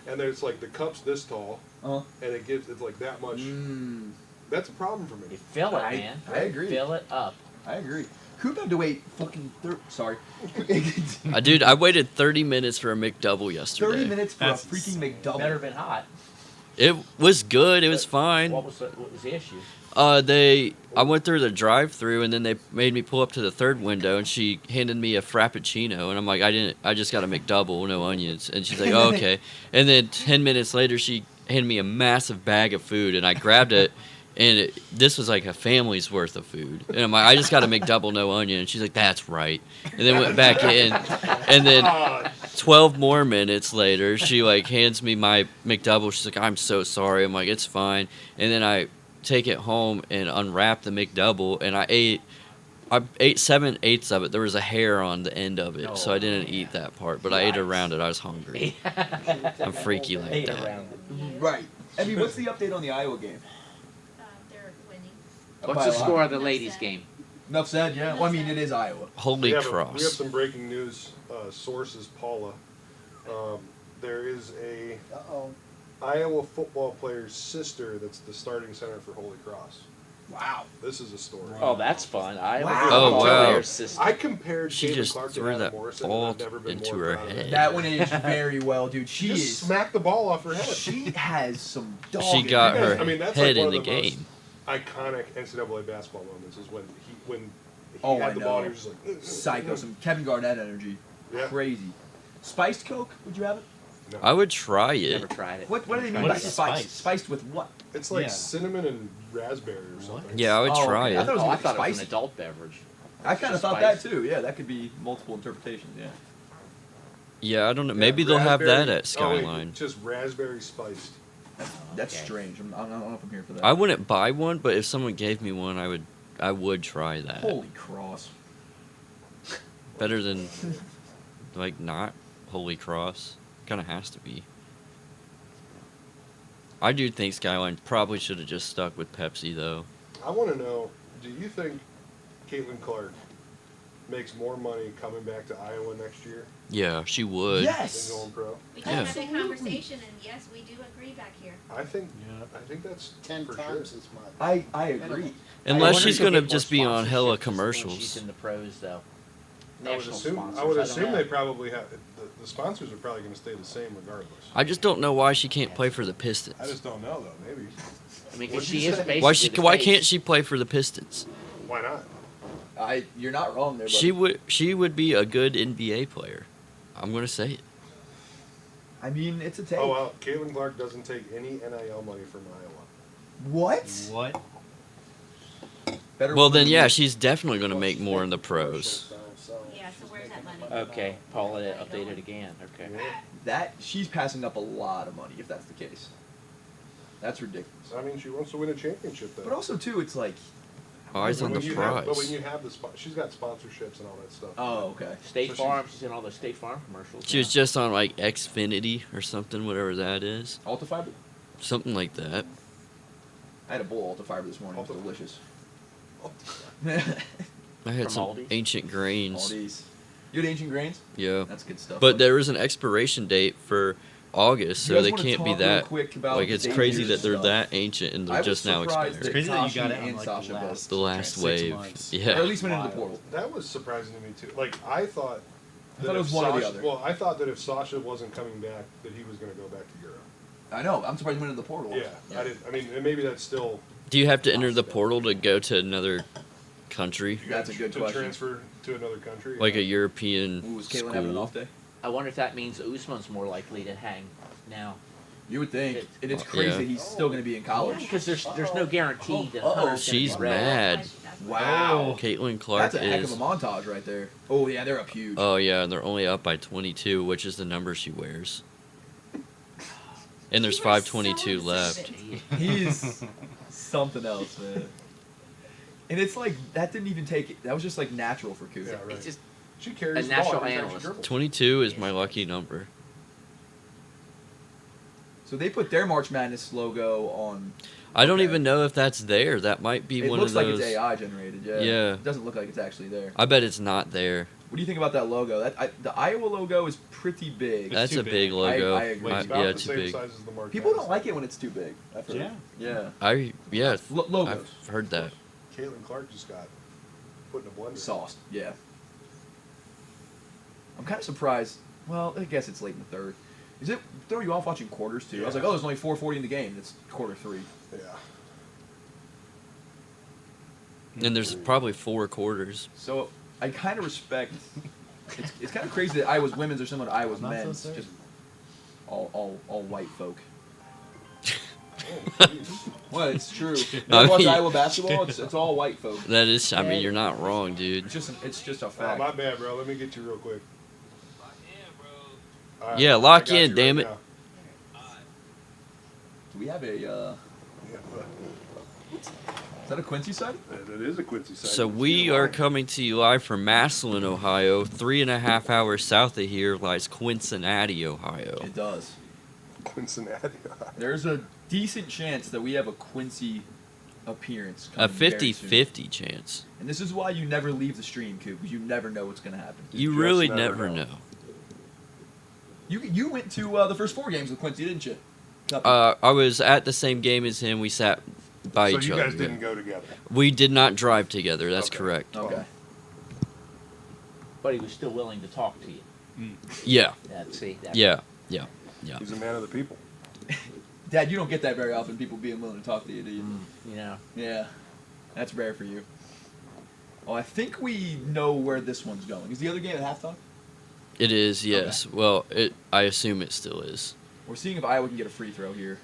and there's like the cup's this tall, Uh-huh. and it's like that much. Mm, That's a problem for you. me. Fill it, I- man. I agree. Fill it up. I agree. Coop had to wait fucking sorry. Dude, I waited 30 minutes for a McDouble yesterday. 30 minutes for That's a freaking McDouble. Better have been hot. It was good. It was fine. What was the issue? I went through the drive-through and then they made me pull up to the third window and she handed me a frappuccino and I'm like, I just got a McDouble, no onions. And she's like, oh, okay. And then 10 minutes later she handed me a massive bag of food and I grabbed it and this was like a family's worth of food. And I'm like, I just got a McDouble, no onion. And she's like, that's right. And then went back in and then 12 more minutes later she like hands me my McDouble. She's like, I'm so sorry. I'm like, it's fine. And then I take it home and unwrap the McDouble and I ate 7/8 of it. There was a hair on the end of it, so I didn't eat that part, but I ate around it. I was hungry. I'm freaky like Ate that. around it. Right. Emmy, what's the update on the Iowa game? They're winning. What's the score of the ladies' game? Enough said, yeah. Well, I mean, it is Iowa. Holy We have cross. some breaking news. Sources Paula. There is a Uh-oh. Iowa football player's sister that's the starting center for Holy Cross. Wow. This is a story. Oh, that's fun. I Wow. Oh, wow. Sister. I compared She Caitlin just Clark threw to Adam that Morrison, ball and I've never been into more her proud of head. That one aged very well, dude. She She just is. smacked the ball off her head. She has some dog. She in got her. her I mean, that's head like in one the of the game. most iconic NCAA basketball moments is when he Oh, had I the ball know. and he was just like Psycho. Some Kevin Garnett energy. Yeah. Crazy. Spiced Coke? Would you have it? No. I would try Never it. tried it. What do they mean What by is spiced? spiced? Spiced with what? It's like Yeah. cinnamon and raspberry or something. Yeah, I would Oh, try okay. I it. thought it was Oh, I gonna be thought it was an spicy. adult beverage. I kind of Just thought that spiced. too. Yeah, that could be multiple interpretations. Yeah. Yeah, I don't know. Yeah, Maybe they'll have that raspberry- at Skyline. Oh, wait, just raspberry spiced. That's Okay. strange. I don't know if I'm here for that. I wouldn't buy one, but if someone gave me one, I would try that. Holy cross. Better than, like, not Holy Cross. Kind of has to be. I do think Skyline probably should have just stuck with Pepsi, though. I want to know, do you think Caitlin Clark makes more money coming back to Iowa next year Yeah, she would. Yes. than going pro? We can Yeah. have that conversation, and yes, we do agree back here. I think Yeah. that's 10 for times sure. as much. I agree. Unless wonder she's if she'll going to get more just be on hella sponsorships when commercials. She's in the pros, though. I would National assume. sponsors, I would don't assume know. they probably have the sponsors are probably going to stay the same regardless. I just don't know why she can't play for the Pistons. I just don't know though. Maybe. I mean, What'd because you she is say? basically Why the can't face. she play for the Pistons? Why not? You're not wrong there. She would be a good NBA player. I'm going to say it. I mean, it's a take. Oh well, Caitlin Clark doesn't take any NIL money from Iowa. What? What? Better Well, woman then than yeah, you. she's definitely going to make more in the pros. Yeah, so where's that money? Okay, Paul updated again. Okay. That she's passing up a lot of money if that's the case. That's ridiculous. I mean, she wants to win a championship though. But also too, it's like, Eyes But on the when you have- But when prize. you have the she's got sponsorships and all that stuff. oh okay. State So she's- Farm, she's in all those State Farm commercials. She was now. just on like Xfinity or something, whatever that is. Alta fiber. Something like that. I had a bowl of Alta fiber this morning. It was Alta- delicious. I had From some Aldi's? ancient grains. Aldi's. You had ancient grains? Yeah. That's good stuff. But there is an expiration date for August, You so guys they wanna can't be talk real that. quick about Like, it's Xavier's crazy that they're stuff? that ancient and I they're was just now surprised expired. that Crazy that you got Tashi it on, and like, Sasha the both. last The last 6 wave. months. Or at Yeah. least went into the Wild. portal. That was surprising to me too. Like I thought. I thought it was one or the other. Well, I thought that if Sasha wasn't coming back, that he was going to go back to Europe. I know. I'm surprised he went into the portal. Yeah, I didn't. I mean, and maybe that's still. Do you have to enter the portal to go to another country? That's a good to question. transfer to another country. Like a European Ooh, was Caitlin having an school? off day? I wonder if that means Usman's more likely to hang now. You would think. It- And it's crazy Yeah. that he's still going to be in college. Because there's no guarantee that Uh-oh. her She's gonna be ready. mad. Wow. Caitlin Clark That's a heck is. of a montage right there. Oh, yeah, they're up huge. Oh yeah, and they're only up by 22, which is the number she wears. And there's You are so 522 left. excited. He's something else, man. And it's like, that didn't even take it. That was just like natural for Coop. Yeah, right. It's just She carries A the ball national every time she analyst. dribbles. 22 is my lucky number. So they put their March Madness logo on. I don't Okay. even know if that's there. That might be It one looks of like those. it's AI generated, yeah. Yeah. It doesn't look like it's actually there. I bet it's not there. What do you think about that logo? The Iowa logo is pretty big. That's too a big big. logo. I agree. It's about Yeah, the too same big. size as the March People don't Madness. like it when it's too big. I've heard. Yeah. Yeah. Yeah, Logos. I've heard that. Caitlin Clark just got put in a blender. Sauced. Yeah. I'm kind of surprised. Well, I guess it's late in the third. Is it throw you off watching quarters too? I was Yeah. like, oh, there's only 4:40 in the game. It's quarter 3. Yeah. And there's probably 4 quarters. So I kind of respect. It's kind of crazy that Iowa's women's are similar to Iowa's Not so men's. certain. Just all white folk. Oh, geez. Well, it's true. You I ever watch mean- Iowa basketball? It's all white folk. That is, I mean, you're not wrong, dude. It's just a Oh, fact. my bad, bro. Let me get you real quick. All right, Yeah, I lock got in, you damn right it. now. Do we have a? Yeah, Is that a Quincy side? that is a Quincy side. So we are coming to you live from Massillon, Ohio. 3.5 hours south of here lies Cincinnati, Ohio. It does. Cincinnati. There's a decent chance that we have a Quincy appearance. A coming very soon. 50-50 chance. And this is why you never leave the stream, Coop, because you never know what's going to happen. You just really never never know. know. You went to the first 4 games with Quincy, didn't you? I was at the same game as him. We sat by So each you other. guys didn't go together. We did not drive together. That's Okay. correct. Okay. but he was still willing to talk to you. Yeah. See, that, Yeah. He's a man of the people. Dad, you don't get that very often, people being willing to talk to you, do you? You know, Yeah. That's rare for you. Oh, I think we know where this one's going. Is the other game at halftime? It is. Yes. Well, I assume it still is. We're seeing if Iowa can get a free throw here.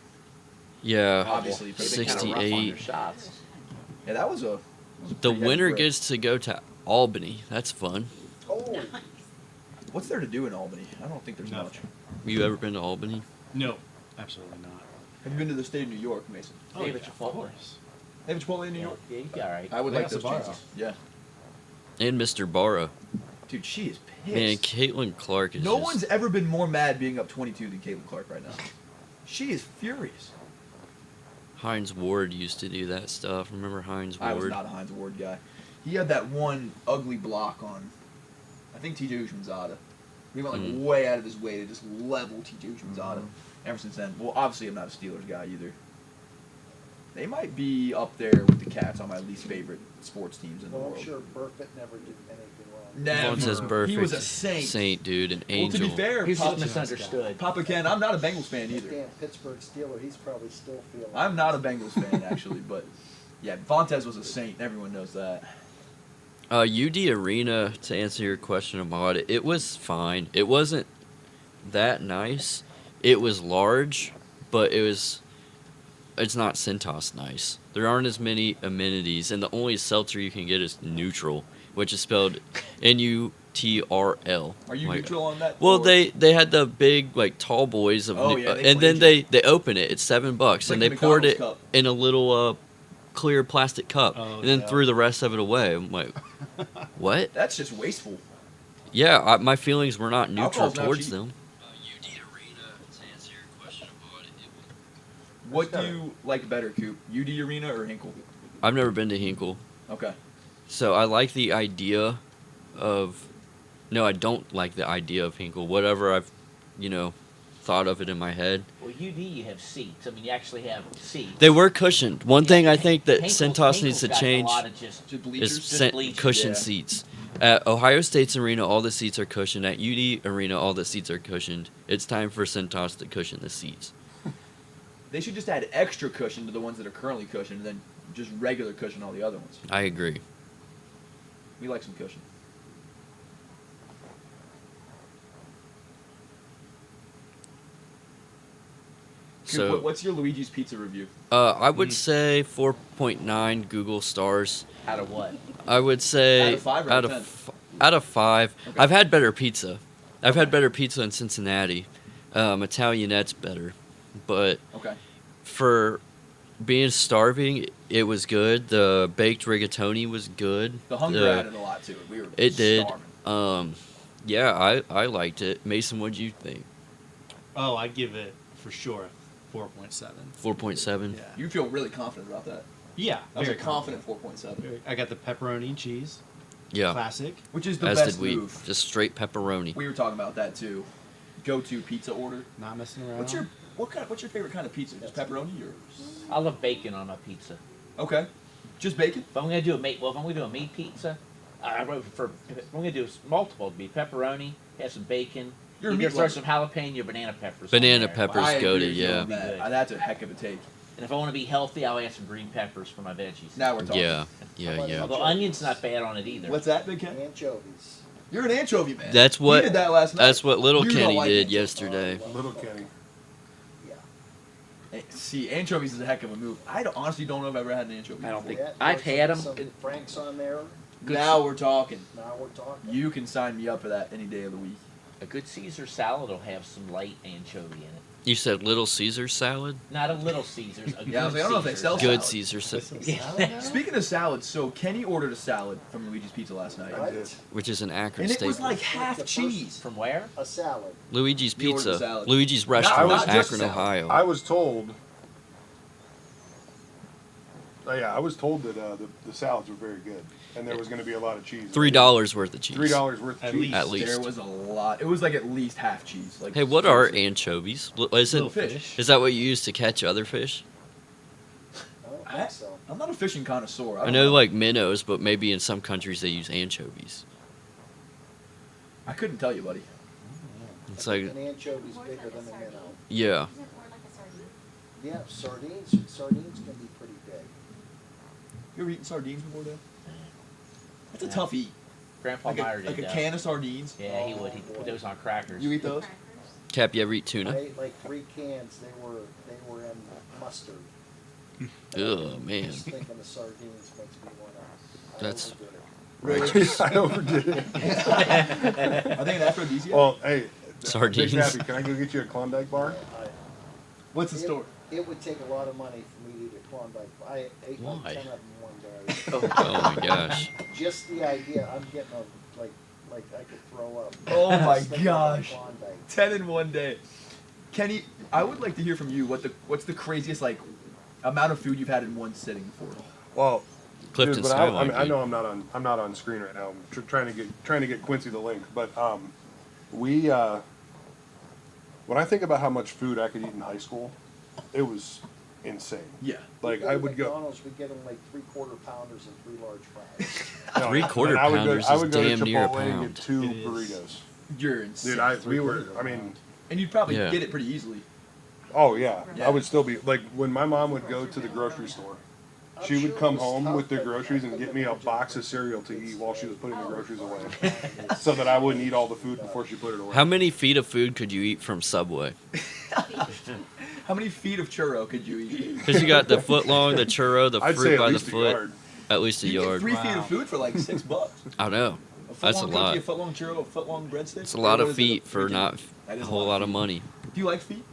Yeah. Obviously, they've been kind of rough on 68. their shots. Yeah, that was a The pretty heavy winner break. gets to go to Albany. That's fun. Oh, What's there to do in Albany? I don't think there's much. Nothing. You ever been to Albany? No, absolutely not. Have you been to the state of New York, Mason? David yeah, Chipotle. of course. They have a Chipotle in New York? Yeah, you'd be all right. I would They like got those Sbarro. chances. Yeah. And Mr. Barra. Dude, she is pissed. Man, Caitlin Clark is No just, one's ever been more mad being up 22 than Caitlin Clark right now. She is furious. Hines Ward used to do that stuff. Remember Hines Ward? I was not a Hines Ward guy. He had that one ugly block on, I think, TJ Ushmanzada. He went like way out of his way to just level TJ Ushmanzada. Ever since then, well, obviously I'm not a Steelers guy either. They might be up there with the Cats on my least favorite sports teams in the Well, world. I'm sure Burfitt never did anything wrong. Never. Vontez Burfict. He was a saint. Saint, dude, an Well, angel. to be fair, He's Papa, just misunderstood. Papa Ken, I'm not a Bengals fan That either. damn Pittsburgh Steeler, he's probably still feeling I'm not a Bengals fan actually, but yeah, Vontez was a saint. Everyone knows that. UD Arena, to answer your question about it, it was fine. It wasn't that nice. It was large, but it's not Centos nice. There aren't as many amenities, and the only seltzer you can get is neutral, which is spelled N-U-T-R-L. Are you Like, neutral on that? well, or- they had the big like tall boys of, Oh, yeah, they and then played they open it. It's $7, like and the they poured it McDonald's cup. in a little clear plastic cup, Oh, and then yeah. threw the rest of it away. I'm like, what? That's just wasteful. Yeah, my feelings were not neutral Alcohol's not towards cheap. them. What do you like better, Coop? UD Arena or Hinkle? I've never been to Hinkle, Okay. so I like the idea of. No, I don't like the idea of Hinkle. Whatever I've, thought of it in my head. Well, UD, you have seats. I mean, you actually have seats. They were cushioned. One thing I think that Hinkle's- Centos needs to Hinkle's got change A lot of just Just is bleachers. Just bleachers, cushioned yeah. seats. At Ohio State's arena, all the seats are cushioned. At UD Arena, all the seats are cushioned. It's time for Centos to cushion the seats. They should just add extra cushion to the ones that are currently cushioned, and then just regular cushion all the other ones. I agree. We like some cushion. Coop, So, what's your Luigi's Pizza review? I would say 4.9 Google stars. out of what? I would say Out of 5 or out out of of out of 5. Okay. I've had better pizza. I've had better pizza in Cincinnati. Italianette's better, but Okay. for being starving, it was good. The baked rigatoni was good. The hunger added a lot to it. We were It did. starving. Yeah, I liked it. Mason, what'd you think? Oh, I give it for sure 4.7. 4.7. Yeah. You feel really confident about that. Yeah. That was a very confident 4.7, Very- I got the pepperoni and cheese. Yeah. Classic. which is the As best did we. move. Just straight pepperoni. We were talking about that too. Go-to pizza order. Not messing around. What's your favorite kind of pizza? Just pepperoni or? I love bacon on my pizza. Okay. Just bacon? If I'm gonna do a meat, if I'm gonna do a meat pizza, I wrote for. If I'm gonna do multiple. It'd be pepperoni, have some bacon. You're a You meat can throw lover. some jalapeno, banana peppers. Banana on there. peppers. I agree goated, with you yeah. on that. That's a heck of a take. And if I want to be healthy, I'll add some green peppers for my veggies. Now we're talking. Yeah. How Yeah. about Yeah. Although onion's not bad on it either. What's that, Big Ken? Anchovies. You're an anchovy man. That's what. He did that last night. That's what little You don't Kenny like did anchovies. yesterday. Little Kenny. Yeah. See, anchovies is a heck of a move. honestly don't know if I've ever had an anchovy. I don't before. think I've had 'em. Some Franks on there. Now we're talking. Now we're talking. You can sign me up for that any day of the week. A good Caesar salad will have some light anchovy in it. You said Little Caesar salad. Not a little Caesar's. A Yeah, I was like, I don't know if they Caesar's. sell Good salad. Caesar salad, Yeah. Speaking of salads, so Kenny ordered a salad from Luigi's Pizza last night, Right? which is an Akron and it was staple. like half The first- cheese. From where? A salad. Luigi's You ordered Pizza. salad. Luigi's restaurant, not just Akron, salad. Ohio. I was told. I was told that the salads were very good, and there was going to be a lot of cheese. $3 worth of cheese. $3 worth of At cheese. least. At least. There was a lot. It was like at least half cheese. Like Hey, what are anchovies? Is Little it? fish. Is that what you use to catch other fish? I don't I- think so. I'm not a fishing connoisseur. I know like minnows, but maybe in some countries they use anchovies. I couldn't tell you, buddy. It's like, An anchovy's More bigger like a than a sardine. minnow. yeah. Isn't it more like a sardine? Yeah, sardines can be pretty big. You ever eaten sardines before, Dad? That's a Yeah. tough eat. Grandpa Like Meyer a, did like a that. can of sardines. Yeah, he would. He'd put those on crackers. You eat those? Crackers. Cap, you ever eat I tuna? ate like 3 cans. They were in mustard. Ugh, man. Just thinking the sardines makes me wanna. That's- overdid it. I overdid it. Are they an aphrodisiac? Well, hey, Sardines. Big Pappy, can I go get you a Klondike bar? What's the It- story? It would take a lot of money for me to eat a Klondike. I ate Why? like 10 of them one day. Oh my gosh. Just the idea, I'm getting like like I could throw up. Oh my Stick up gosh. Klondike. 10 in one day. Kenny, I would like to hear from you what's the craziest like amount of food you've had in one sitting before. Well, Clifton dude, but Skyline. I know I'm not on screen right now. I'm trying to get Quincy the link. But we when I think about how much food I could eat in high school, it was insane. Yeah. Like We go I to would go. McDonald's, we get them like 3/4 pounders and 3 large fries. No, Three-quarter and I would pounders I is would go damn to near a Chipotle and pound. get 2 It is. burritos. You're insane. Dude, we were. I mean, and you'd probably Yeah. get it pretty easily. oh yeah, Yeah. I would still be like when my mom would go to the grocery store. She would come home with the groceries and get me a box of cereal to eat while she was putting the groceries away, so that I wouldn't eat all the food before she put it away. How many feet of food could you eat from Subway? How many feet of churro could you eat? Because you got the foot long, the churro, the I'd say fruit at by the least a foot. yard. At least a You get yard. 3 feet of food for like $6. I know. That's a foot-long lot. cookie, a foot long churro, a foot long breadstick. It's a lot Or what of is it, feet for freaking- not that a is whole lot of feet. money. Do you like feet?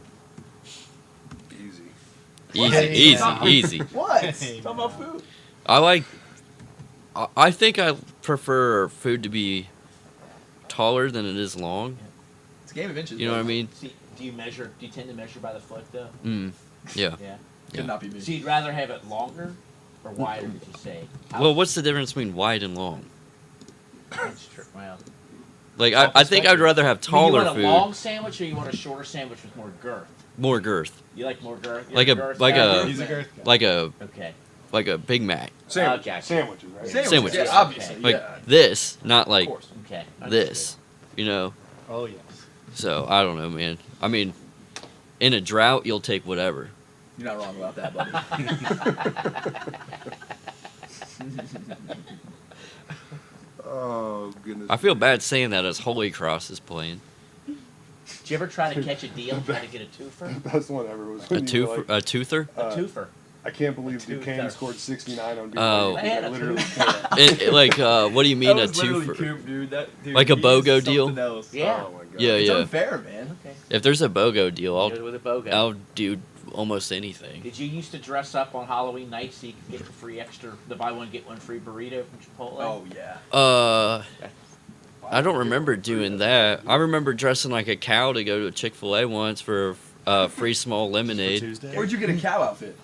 Easy. Easy. What? Talking about food. I like. I think I prefer food to be taller than it is long. It's a game of inches. You know what I bro. mean? See, do you tend to measure by the foot though? Mm. Yeah. Yeah. Could Yeah. not be me. So you'd rather have it longer or wider? Would you say? Well, what's the difference between wide and long? That's true. Well, Like I think I'd rather have I mean, taller you want a food, long sandwich or you want a shorter sandwich with more girth? more girth, You like more girth? You're Like a- girth like guy? a- He's a girth guy. Okay. like a Big Mac, Okay. Sandwiches, right? Sandwiches. Yeah, obviously. like yeah. this, not Of like course. Okay. this. You know. Oh yes. So I don't know, man. I mean, in a drought, you'll take whatever. You're not wrong about that, buddy. Oh goodness. I feel bad saying that as Holy Cross is playing. Did you ever try to catch a deal and try to get a twofer? The best one ever was A when you were tooth, like, a toother. A twofer. I can't believe A Duquesne two-third. scored 69 on Oh. BYU. Man, I a literally two-third. can't. Like, what do you mean that a was literally twofer? Coop, dude. Dude, Like a he is BOGO deal? something else. Yeah. Oh my god. Yeah, It's yeah. unfair, man. Okay. If there's a BOGO deal, Goes with a BOGO. I'll do almost anything. Did you used to dress up on Halloween night so you could get the free extra, the buy one get one free burrito from Chipotle? Oh yeah. I don't remember doing that. I remember dressing like a cow to go to a Chick-fil-A once for free small lemonade. Tuesday. Where'd you get a cow outfit?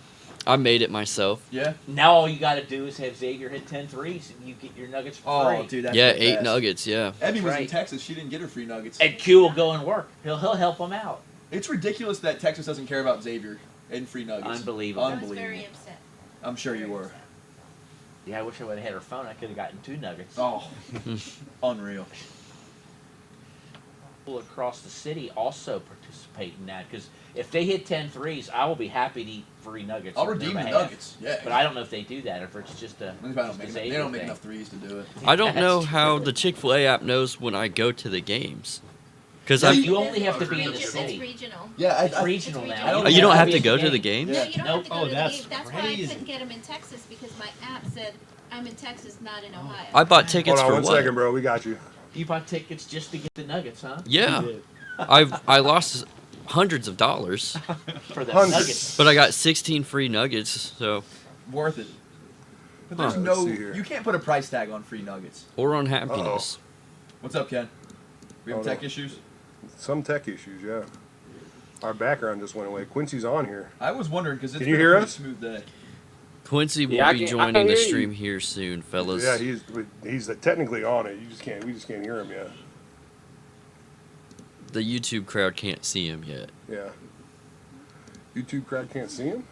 I made it myself. Yeah. Now all you got to do is have Xavier hit 10 threes and you get your nuggets for Oh, free. dude, that's Yeah, the 8 best. nuggets. Yeah. Emmy was in Right. Texas. She didn't get her free nuggets. And Q will go and work. He'll help him out. It's ridiculous that Texas doesn't care about Xavier and free nuggets. Unbelievable. I was very upset. I'm sure you were. Yeah, I wish I would have had her phone. I could have gotten 2 nuggets. Oh, unreal. People across the city also participate in that because if they hit 10 threes, I will be happy to eat free nuggets. I'll on their redeem the behalf. nuggets. Yeah. But I don't know if they do that, if it's just a. If I don't just a make enough, Xavier they don't make thing. enough threes to do it. I don't know That's how true. the Chick-fil-A app knows when I go to the games. Because Yeah, You only have to be in the It's city. regional. Yeah, It's regional It's now. regional. you don't have be to at go the to the game. games. No, you don't Nope. have to go Oh, to the that's game. That's why I crazy. couldn't get them in Texas because my app said I'm in Texas, not in Ohio. I bought tickets Hold on for one what? second, bro. We got you. You bought tickets just to get the nuggets, huh? Yeah, He did. I lost hundreds of dollars, For the Hundreds. nuggets. but I got 16 free nuggets. So Worth it. But there's Huh. no. Let's see here. You can't put a price tag on free nuggets. or on happiness. What's up, Ken? We have Hold tech on. issues. Some tech issues, yeah. Our background just went away. Quincy's on here. I was wondering because it's Can you been a hear pretty us? smooth day. Quincy will Yeah, I be can joining hear the you. stream here soon, fellas. Yeah, he's technically on it. We just can't hear him yet. The YouTube crowd can't see him yet. Yeah. YouTube crowd can't see him.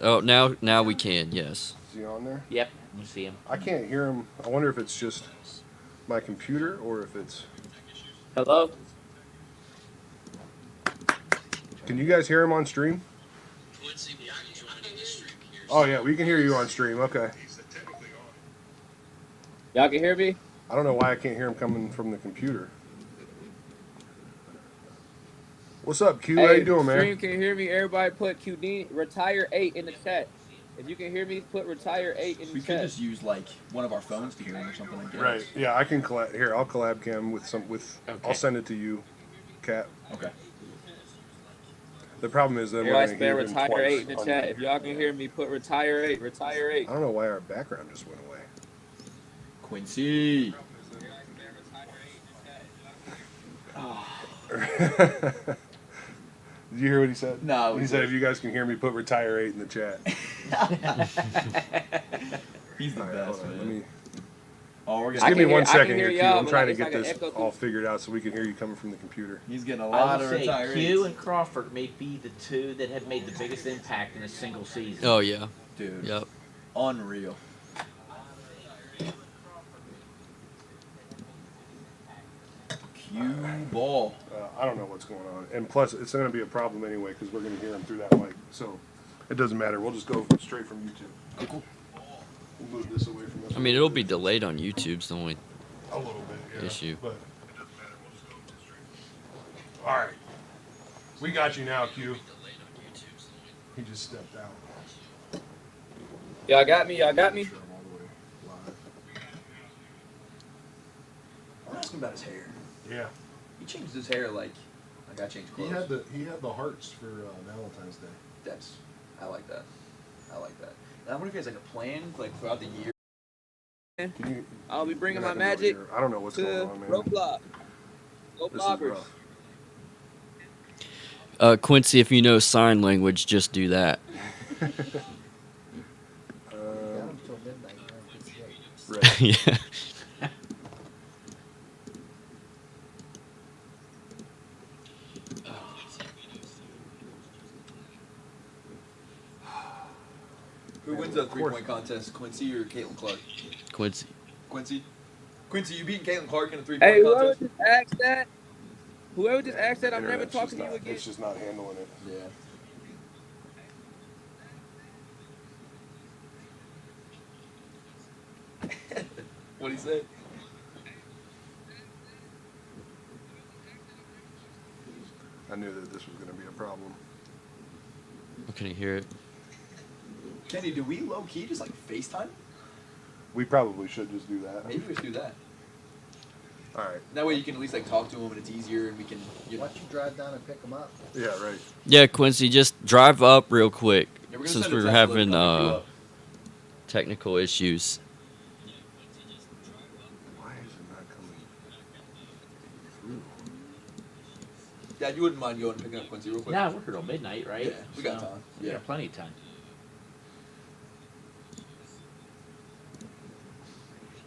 Oh, now we can. Yes. Is he on there? Yep, you see him. I can't hear him. I wonder if it's just my computer or if it's. Hello? Can you guys hear him on stream? Oh yeah, we can hear you on stream. Okay. Y'all can hear me? I don't know why I can't hear him coming from the computer. What's up, Q? How you doing, man? Stream can hear me. Everybody put QD retire 8 in the chat. If you can hear me, put retire 8 in We the could chat. just use like one of our phones to hear him or something like that. Right. Yeah, I can collab. Here, I'll collab cam with some. Okay. I'll send it to you, Cat. Okay. The problem is that we're Everybody gonna hear spell him retire twice 8 in the on- chat. If y'all can hear me, put retire 8. Retire 8. I don't know why our background just went away. Quincy. Did you hear what he said? No, He said, if you guys can hear me, put retire 8 in the chat. He's the All right, best, hold on. man. Let me, Oh, we're just gonna. give me 1 I can second hear here, Q. y'all, I'm but trying to it's get like an this echo all through. figured out so we can hear you coming from the computer. He's getting a I lot would of say retirees. Q and Crawford may be the two that have made the biggest impact in a single season. Oh yeah. Dude, Yep. unreal. Cue ball. I don't know what's going on. And plus, it's going to be a problem anyway because we're going to hear him through that mic. So it doesn't matter. We'll just go straight from YouTube. Cool. We'll move this away from us. I mean, it'll be delayed on YouTube's the only. a little bit, yeah. Issue. But it doesn't matter. We'll just go straight. All right. We got you now, Q. He just stepped out. Y'all got me. Y'all got me. Sure, I'm all the way live. I'm asking about his hair. Yeah. He changed his hair like I changed He clothes. had the hearts for Valentine's Day. I like that. I like that. And I wonder if he has like a plan like throughout the year. Can you, I'll be bringing you're my not gonna magic go here. I don't know what's going to on, man. Roll Blob. Go This is Blobbers. rough. Quincy, if you know sign language, just do that. Got him till midnight. Man. Right. Yeah. Who wins a 3-point contest, Quincy or Caitlin Clark? Quincy. Quincy, you beating Caitlin Clark in a 3-point Hey, whoever contest? just asked that, whoever just asked that, I'm never Internet's just talking to you not- again. It's just not handling it. Yeah. What'd he say? I knew that this was going to be a problem. Can you hear it? Kenny, do we low key just like FaceTime? We probably should just do that. Maybe we should do that. All right. That way you can at least like talk to him and it's easier and we can, you know. Why don't you drive down and pick him up? Yeah, right. Yeah, Quincy, just drive up real quick Yeah, we're gonna since send a we were text to let having him know we grew up. technical issues. Why is it not coming through? Dad, you wouldn't mind going and picking up Quincy real quick? Nah, we're here till midnight, right? Yeah, we got So, time. We Yeah. got plenty of time.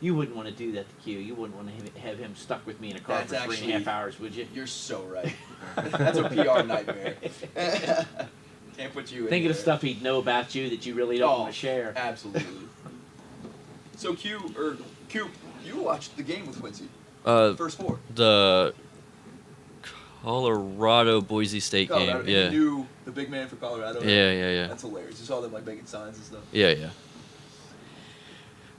You wouldn't want to do that to Q. You wouldn't want to have him stuck with me in a car That's for 3.5 actually- hours, would you? You're so right. That's a PR nightmare. Can't put you in Think of the there. stuff he'd know about you that you really don't Oh, want to share. Absolutely. So Coop, you watched the game with Quincy. First 4. The Colorado Boise State Colorado, game. and Yeah. you knew the big man for Colorado. Yeah. That's hilarious. You saw them like making signs and stuff. Yeah.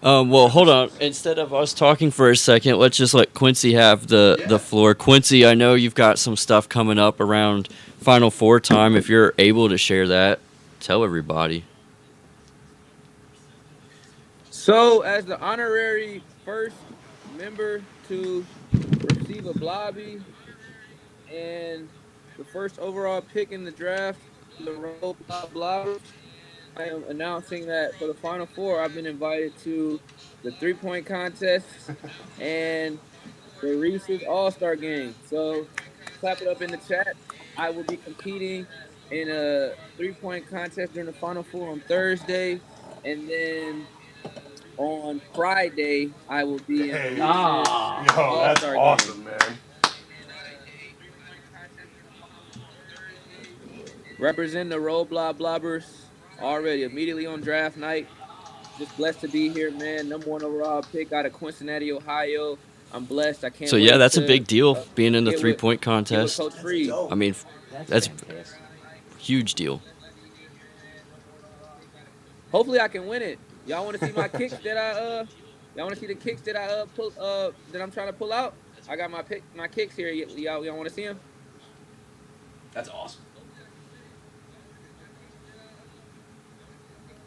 Well, hold on. Instead of us talking for a second, let's just let Quincy have Yeah. the floor. Quincy, I know you've got some stuff coming up around Final Four time. If you're able to share that, tell everybody. So, as the honorary first member to receive a Blobby and the first overall pick in the draft, the Roll Blob Blobbers, I am announcing that for the Final Four, I've been invited to the 3-point contest and the Reese's All-Star game. So, clap it up in the chat. I will be competing in a 3-point contest during the Final Four on Thursday, and then on Friday, I will be in the Hey. Reese's Ah. Yo, that's All-Star awesome, game. man. Represent the Roll Blob Blobbers already immediately on draft night. Just blessed to be here, man. #1 overall pick out of Cincinnati, Ohio. I'm blessed. I can't So wait yeah, that's a to, big deal being in the get with- 3-point get with contest. Coach Freed. dope. I mean, That's- fantastic. huge deal. Hopefully I can win it. Y'all want to see my kicks that y'all want to see the kicks that I pull that I'm trying to pull out? I got my kicks here. Y'all want to see them? That's awesome.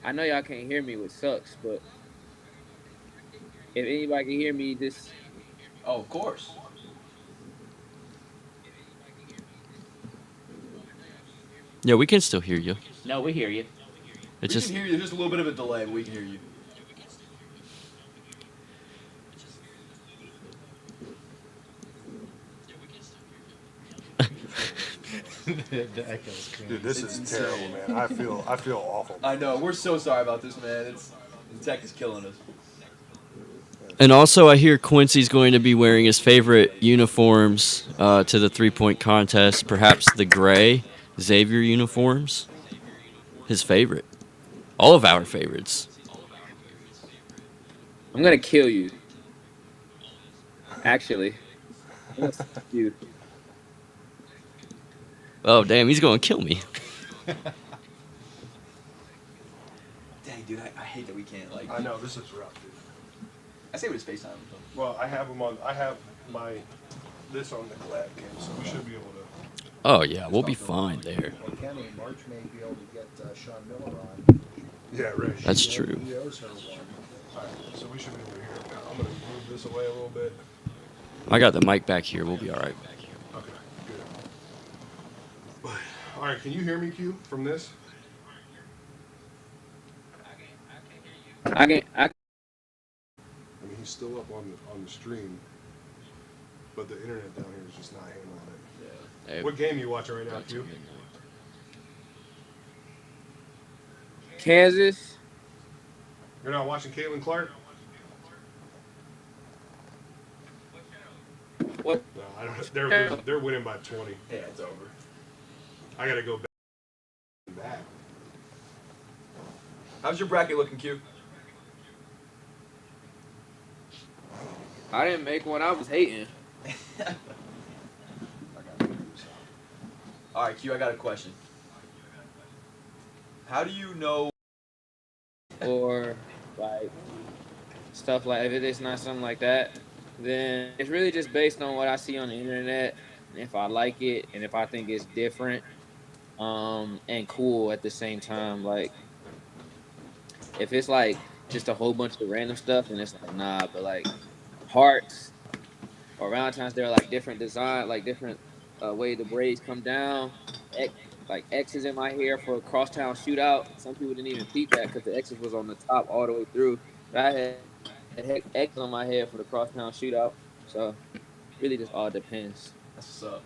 I know y'all can't hear me, which sucks, but if anybody can hear me, this Oh, of course. Yeah, we can still hear you. No, we hear you. It's We just can hear you. There's just a little bit of a delay, but we can hear you. The echo's crazy. Dude, this It's is insane. terrible, man. I feel awful. I know. We're so sorry about this, man. The tech is killing us. And also, I hear Quincy's going to be wearing his favorite uniforms to the 3-point contest, perhaps the gray Xavier uniforms. His favorite. All of our favorites. I'm gonna kill you. Actually, I'm gonna stab you. Oh, damn, he's going to kill me. Dang, dude, I hate that we can't, like... I know, this is rough, dude. I say we just FaceTime. Well, I have this on the collab cam, so we should be able to. Oh, yeah, we'll be fine there. Well, Kenny in March may be able to get Sean Miller on. Yeah, right. That's true. He owes her one. All right, so we should be able to hear it now. I'm going to move this away a little bit. I got the mic back here. We'll be all right. Okay, good. All right, can you hear me, Q, from this? I can. I mean, he's still up on the stream, but the internet down here is just not handling it. Hey, What game are you watching right now, Q? Kansas. You're not watching Caitlin Clark? What? No, I don't. They're winning by 20. Yeah, it's over. I got to go back. How's your bracket looking, Q? I didn't make one. I was hating. All right, Q, I got a question. How do you know... Or like stuff like if it's not something like that, then it's really just based on what I see on the internet, and if I like it and if I think it's different and cool at the same time. Like if it's like just a whole bunch of random stuff, and it's like nah. But like hearts or Valentine's Day are like different design, like different way the braids come down. Like X's in my hair for a crosstown shootout. Some people didn't even peep that because the X's was on the top all the way through. But I had X on my head for the crosstown shootout. So really just all depends. That's what's up.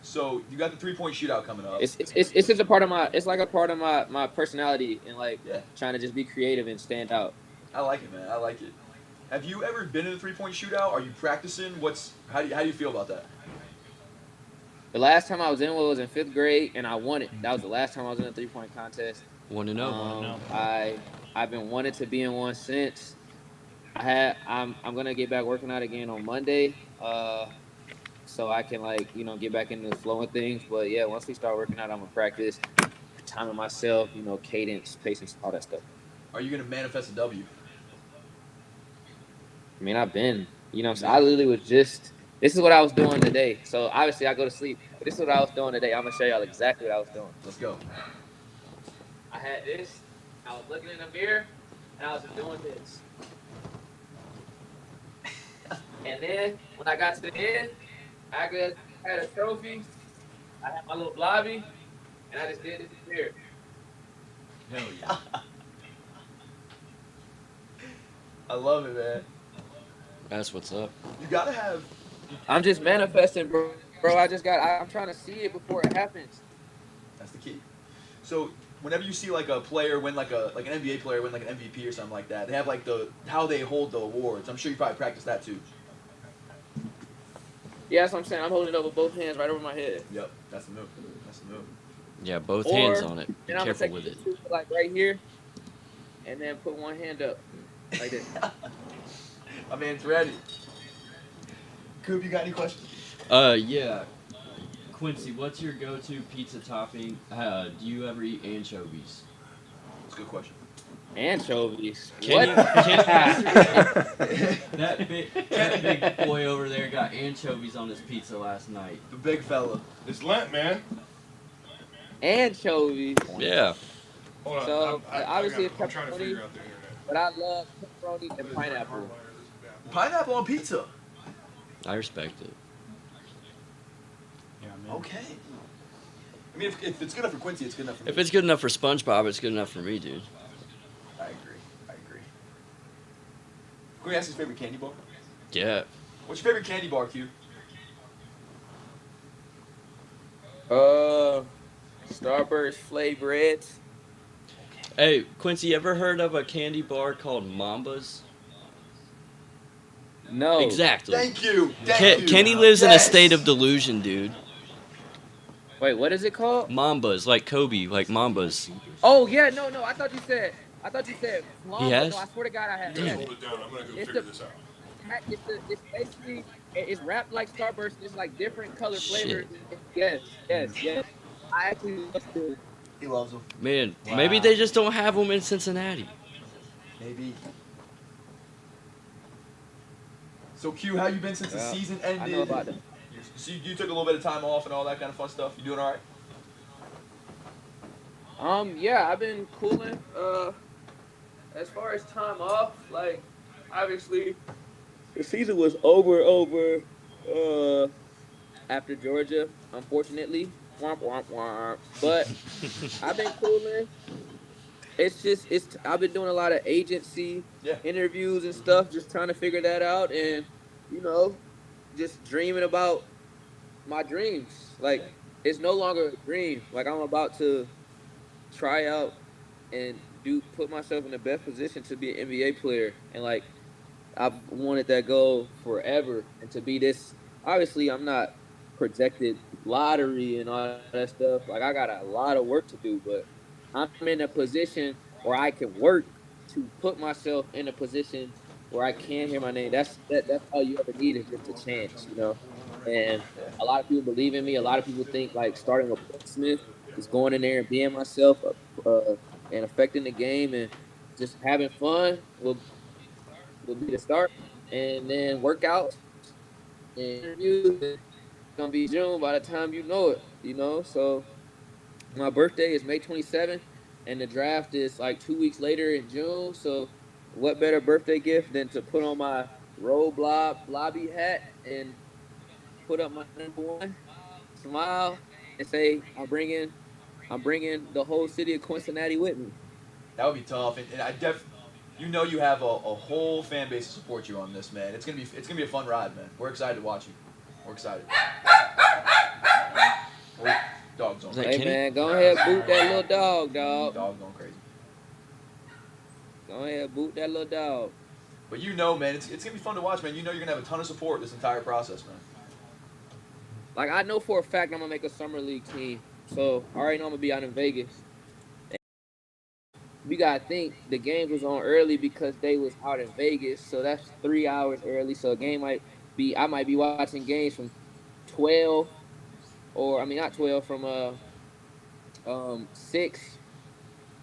So you got the 3-point shootout coming up. It's just a part of my. It's like a part of my personality and like Yeah. trying to just be creative and stand out. I like it, man. I like it. Have you ever been in a 3-point shootout? Are you practicing? How do you feel about that? The last time I was in was in 5th grade and I won it. That was the last time I was in a 3-point contest. 1-0. I've been wanting to be in one since. I'm gonna get back working out again on Monday, so I can get back into the flow of things. But yeah, once we start working out, I'm gonna practice timing myself, cadence, patience, all that stuff. Are you gonna manifest a W? I mean, I've been, so I literally was just. This is what I was doing today. So obviously I go to sleep. But this is what I was doing today. I'm gonna show y'all exactly what I was doing. Let's go. I had this. I was looking in the mirror, and I was just doing this. And then when I got to the end, I had a trophy. I had my little blobby, and I just did this in the mirror. Hell yeah. I love it, man. That's what's up. You gotta have. I'm just manifesting, bro. I'm trying to see it before it happens. That's the key. So whenever you see like a player win like an NBA player win like an MVP or something like that, they have like how they hold the awards. I'm sure you probably practice that too. Yeah, that's what I'm saying. I'm holding it up with both hands right over my head. Yep, that's the move. That's the move. Yeah, both Or- hands on it. Be And I'm careful gonna with take it. this like right here, and then put one hand up like this. My man's ready. Coop, you got any questions? Yeah. Quincy, what's your go-to pizza topping? Do you ever eat anchovies? That's a good question. Anchovies. Kenny, What? that big boy over there got anchovies on his pizza last night. The big fella. It's Lent, man. Anchovies. Yeah. Hold on. So, obviously I'm it's trying to pepperoni. figure out the internet. But I love pepperoni and pineapple. Pineapple on pizza. I respect it. Yeah, man. Okay. I mean, if it's good enough for Quincy, it's good enough for me. If it's good enough for SpongeBob, it's good enough for me, dude. I agree. Can we ask his favorite candy bar? Yeah. What's your favorite candy bar, Q? Starburst flavoreds. Hey, Quincy, ever heard of a candy bar called Mambas? No. Exactly. Thank you. Thank you. Kenny lives in a state of Yes. delusion, dude. Wait, what is it called? Mambas, like Kobe, like Mambas. Oh yeah, no. I thought you said He Flamba. No, has? I swear to God, I have. You guys Yes, hold it down. I'm gonna go it's figure the this out. it's basically it's wrapped like Starburst. It's like different color flavors. Shit. Yes. I actually love to. He loves them. Man, maybe they just don't have them in Cincinnati. Maybe. So Q, how you been since the Well, season I know ended? about them. So you took a little bit of time off and all that kind of fun stuff. You doing all right? Yeah, I've been cooling. As far as time off, like obviously the season was over. After Georgia, unfortunately. Womp womp womp. But I've been cooling. I've been doing a lot of agency Yeah. interviews and stuff, just trying to figure that out, and you know, just dreaming about my dreams. Like it's no longer a dream. Like I'm about to try out and do put myself in the best position to be an NBA player, and like I've wanted that goal forever, and to be this. Obviously, I'm not projected lottery and all that stuff. Like I got a lot of work to do, but I'm in a position where I can work to put myself in a position where I can hear my name. That's all you ever need is just a chance, you know. And a lot of people believe in me. A lot of people think like starting with Smith is going in there and being myself, and affecting the game and just having fun will be the start, and then workouts and interviews. It's gonna be June by the time you know it. You know, so my birthday is May 27th, and the draft is like 2 weeks later in June. So, what better birthday gift than to put on my Roll Blob Blobby hat and put up my #1, smile, and say I'm bringing the whole city of Cincinnati with me. That would be tough, and you know, you have a whole fan base to support you on this, man. It's gonna be a fun ride, man. We're excited to watch you. We're excited. Oh, dog's on. Is that Hey Kenny? man, go ahead boot that little dog, dog. Dog's going crazy. Go ahead boot that little dog. But you know, man, it's gonna be fun to watch, man. You know, you're gonna have a ton of support this entire process, man. Like I know for a fact I'm gonna make a summer league team, so I already know I'm gonna be out in Vegas. We gotta think the games was on early because they was out in Vegas, so that's 3 hours early. So a game I might be watching games from 12, or I mean not 12, from 6,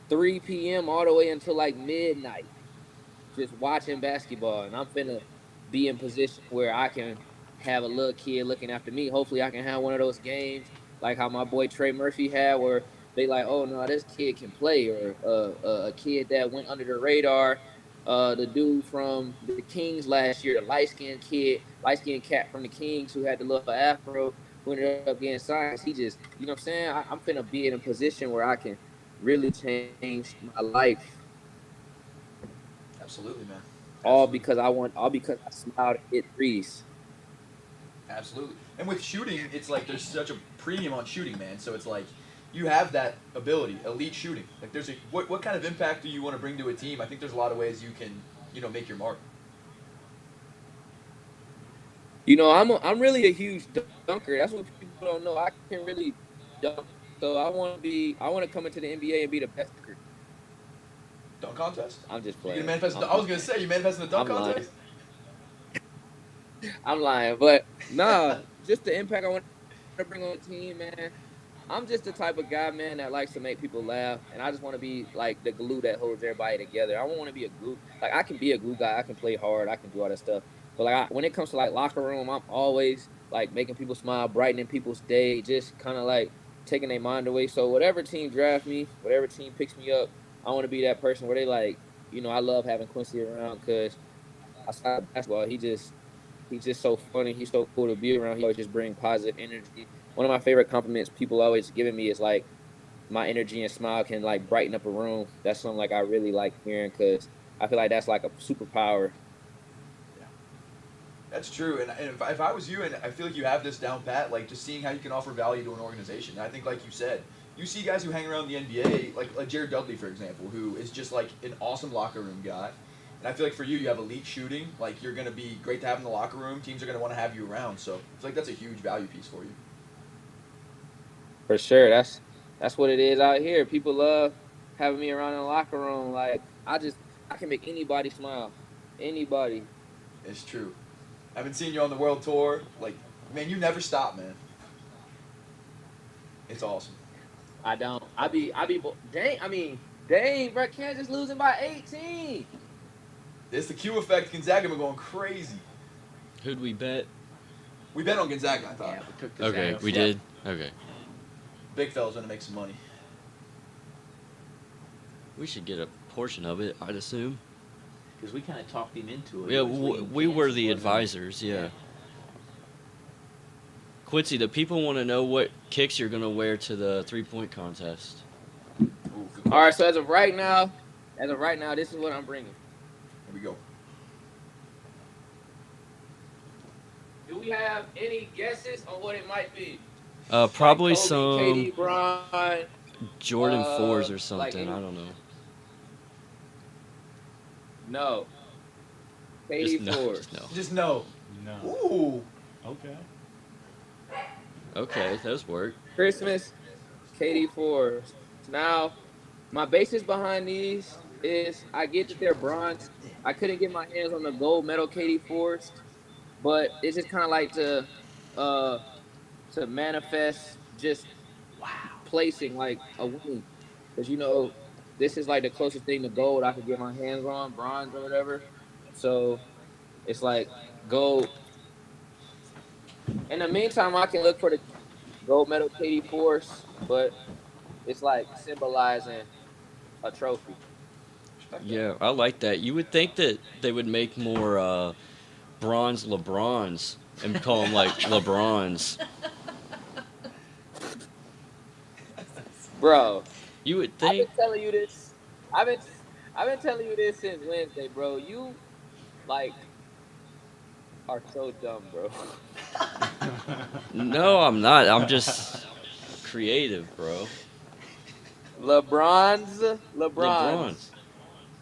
3 p.m. all the way until like midnight, just watching basketball, and I'm finna be in position where I can have a little kid looking after me. Hopefully, I can have one of those games like how my boy Trey Murphy had, where they like, oh no, this kid can play, or a kid that went under the radar. The dude from the Kings last year, the light skinned cat from the Kings who had the little afro, who ended up getting signed. He just, you know what I'm saying? I'm finna be in a position where I can really change my life, Absolutely, man. all Absolutely. because I smiled and hit threes. Absolutely. And with shooting, it's like there's such a premium on shooting, man. So it's like you have that ability, elite shooting. Like there's what kind of impact do you want to bring to a team? I think there's a lot of ways you can, make your mark. You know, I'm really a huge dunker. That's what people don't know. I can really dunk. So I want to come into the NBA and be the best dunker. Dunk contest? I'm just You gonna playing. manifest? I was gonna say you manifest in the dunk I'm lying. contest. I'm lying, but nah, just the impact I want to bring on the team, man. I'm just the type of guy, man, that likes to make people laugh, and I just want to be like the glue that holds everybody together. I don't want to be a glue. Like I can be a glue guy, I can play hard, I can do all that stuff. But like when it comes to like locker room, I'm always like making people smile, brightening people's day, just kind of like taking their mind away. So whatever team draft me, whatever team picks me up, I want to be that person where they like, I love having Quincy around because outside of basketball, he's just so funny. He's so cool to be around. He always just bring positive energy. One of my favorite compliments people always giving me is like my energy and smile can like brighten up a room. That's something like I really like hearing because I feel like that's like a superpower. That's true, and if I was you, and I feel like you have this down pat, like just seeing how you can offer value to an organization. And I think, like you said, you see guys who hang around the NBA, like Jared Dudley, for example, who is just like an awesome locker room guy. And I feel like for you have elite shooting. Like you're gonna be great to have in the locker room. Teams are gonna want to have you around. So I feel like that's a huge value piece for you. For sure. That's what it is out here. People love having me around in the locker room. Like I can make anybody smile. Anybody. It's true. I've been seeing you on the world tour. Like, man, you never stop, man. It's awesome. I don't. Dang, bro, Kansas losing by 18. It's the Q effect. Gonzaga been going crazy. Who'd we bet? We bet on Gonzaga, I thought. Yeah, we took the Okay, Zags. we did. Okay, Big fella's gonna make some money. we should get a portion of it. I'd assume. Because we kind of talked him into it. Yeah, It was leading we were Kansas, the wasn't it? advisors. Yeah. Quincy, the people want to know what kicks you're gonna wear to the 3-point contest. Ooh, good All right, so as of right now, this is what I'm bringing. Here we go. Do we have any guesses on what it might be? Probably Like Kobe, some KD, Bron. Jordan 4s or like something. any- I don't know. No. KD Just no. 4. Just no. Just no. No. Ooh. Okay. Okay, those work. Christmas, KD 4s. Now, my basis behind these is I get that they're bronze. I couldn't get my hands on the gold medal KD 4s, but it's just kind of like to manifest just placing like a win. Because, this is like the closest thing to gold I could get my hands on, bronze or whatever. So it's like gold. In the meantime, I can look for the gold medal KD 4s, but it's like symbolizing a trophy. Yeah, I like that. You would think that they would make more bronze LeBrons and call them like LeBrons. Bro, You would I've think. been telling you this. I've been telling you this since Wednesday, bro. You like are so dumb, bro. No, I'm not. I'm just creative, bro. LeBron's. LeBrons.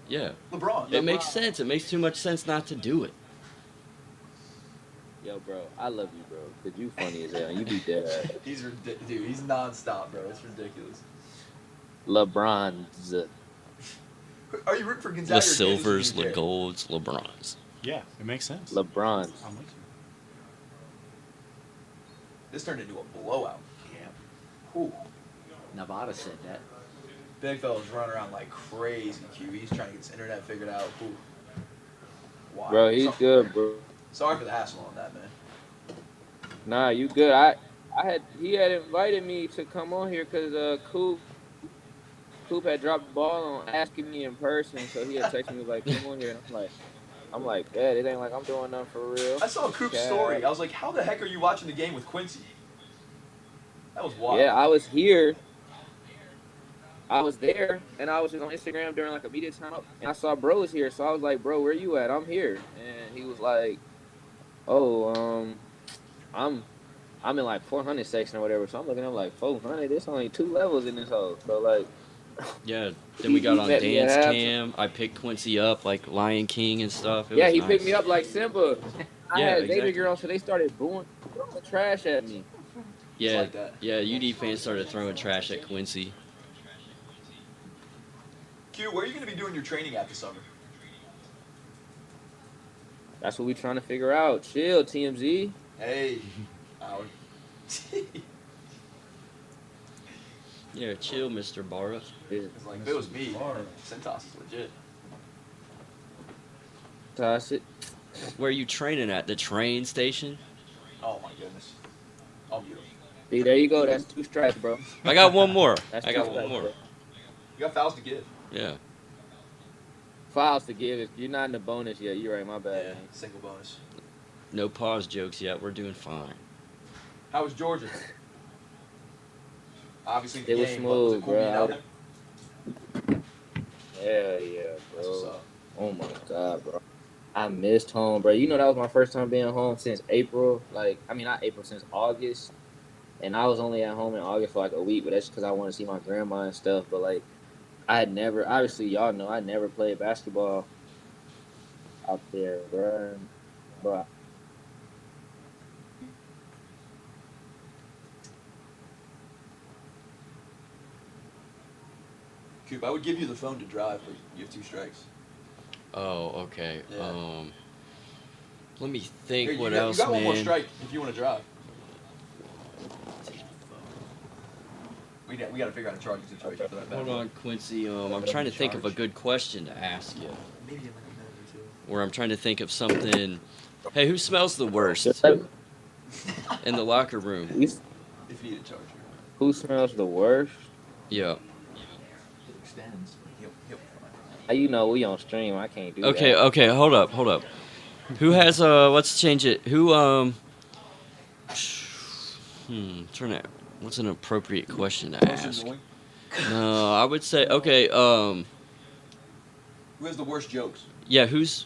Yeah. LeBron. It makes sense. It makes too much sense not to do it. Yo, bro, I love you, bro. Cause you funny as hell. You be dead. Dude, he's nonstop, bro. It's ridiculous. LeBron's. Are you rooting for Gonzaga? The or Kansas silvers, or the UK? golds, LeBrons. Yeah, it makes sense. LeBron's. I'm with you. This turned into a blowout. Yeah. Ooh. Nevada said that. Big fella's running around like crazy, Q. He's trying to get his internet figured out. Ooh. Wow. Bro, he's good, bro. Sorry for the hassle on that, man. Nah, you good. He had invited me to come on here because Coop had dropped the ball on asking me in person, so he had texted me like, come on here, and I'm like, Dad, it ain't like I'm doing nothing for real. I saw Coop's story. I was like, how the heck are you watching the game with Quincy? That was wild. Yeah, I was here. I was there, and I was just on Instagram during like a media time, and I saw bro was here, so I was like, bro, where you at? I'm here, and he was like, oh, I'm in like 400 section or whatever, so I'm looking at like 400. There's only 2 levels in this hole, so like. Yeah. Then we got on met me at Dance half. Cam. I picked Quincy up like Lion King and stuff. It Yeah, was he nice. picked me up like Simba. I Yeah, had Xavier exactly. girls, so they started throwing trash at me. Yeah, like that. yeah. UD fans started throwing trash at Quincy. Q, where are you going to be doing your training at this summer? That's what we trying to figure out. Chill, TMZ. Hey, Howard. Yeah, chill, Mr. Barra. It's like, if it was me, Centos is legit. Toss it. Where are you training at? The train station? Oh my goodness. I'll mute him. See, there you go. That's 2 strikes, bro. I got one more. That's I got 2 one strikes, more. bro. You got fouls to give. Yeah. Files to give. You're not in the bonus yet. You're right. My bad. Yeah, man. single bonus. No pause jokes yet. We're doing fine. How was Georgia? Obviously, the It was game, but was it smooth, cool being bro. out there? Yeah, That's what's bro. up. Oh my god, bro. I missed home, bro. You know that was my first time being home since April. Like, I mean, not April, since August. And I was only at home in August for like a week, but that's because I want to see my grandma and stuff. But like, I had never, obviously, y'all know, I never played basketball out there, bro. Bro, Coop, I would give you the phone to drive, but you have 2 strikes. Oh, okay. Yeah. Let me think. Here, What you else, got man? one more strike if you want to drive. We got to figure out a charging situation for that. Hold bad boy. on, Quincy. I'm trying to think of a good question to ask you. Maybe in like a minute or 2. Or I'm trying to think of something. Hey, who smells the worst in the locker room? If you need a charger. who smells the worst? Yeah. It extends. He'll be How you know we on stream? I can't do Okay. that. Okay. Hold up. Who has Let's change it. Who Trying to. What's an appropriate question to fine. Most ask? annoying. No, I would say okay. Who has the worst jokes? Yeah. Who's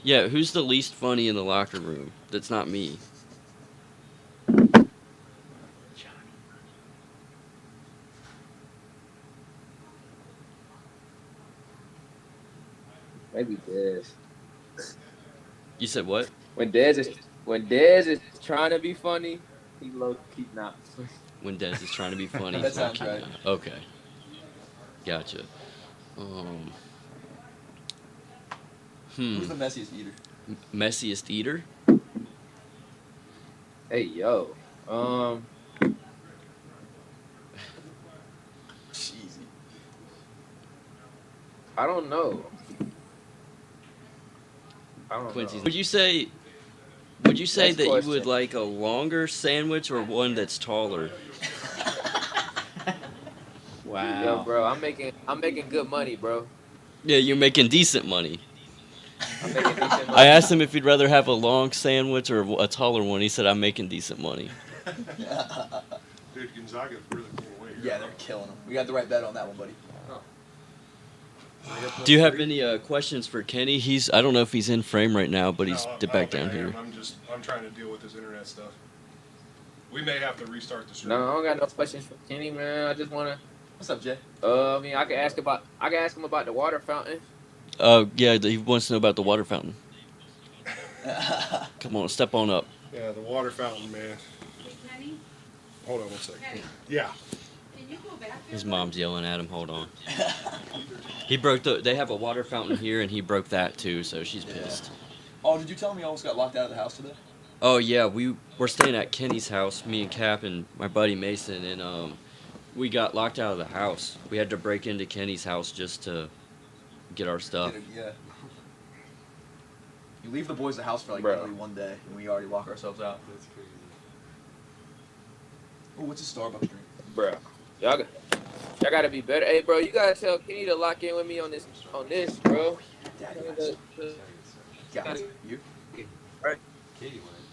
the least funny in the locker room? That's not me. Maybe Dez. You said what? When Dez is trying to be funny, he low key not. When Dez is trying to be funny. That sounds okay, right. Okay. Gotcha. Um. Who's the messiest eater? Messiest eater? Hey yo, Easy. I don't know. Quincy, know. would you say Next that you would question. like a longer sandwich or one that's taller? Wow. Yo, bro, I'm making good money, bro. Yeah, you're making decent money. I'm making decent money. I asked him if he'd rather have a long sandwich or a taller one. He said, I'm making decent money. Dude, Gonzaga's really cool away here. Yeah, they're killing him. We got the right bet on that one, buddy. Do you have any questions for Kenny? I don't know if he's in frame right now, but he's No, I back don't down think I here. am. I'm trying to deal with this internet stuff. We may have to restart the stream. No, I don't got no questions for Kenny, man. I just wanna. What's up, Jay? I mean, I can ask him about the water fountain. Yeah, he wants to know about the water fountain. Come on, step on up. Yeah, the water fountain, man. Kenny, Hold on one second. Kenny, Yeah. can you go back there? His mom's yelling at him. Hold on. He broke they have a water fountain here, and he broke that too, so she's pissed. Oh, did you tell me you almost got locked out of the house today? Oh yeah, we're staying at Kenny's house, me and Cap and my buddy Mason, and we got locked out of the house. We had to break into Kenny's house just to get our stuff. Yeah. You leave the boys the house for like Bro. literally one day, and we already lock ourselves out. That's crazy. Oh, what's a Starbucks drink? Bro, y'all gotta be better. Hey, bro, you gotta tell Kenny to lock in with me on this, bro. Yeah, you? Right.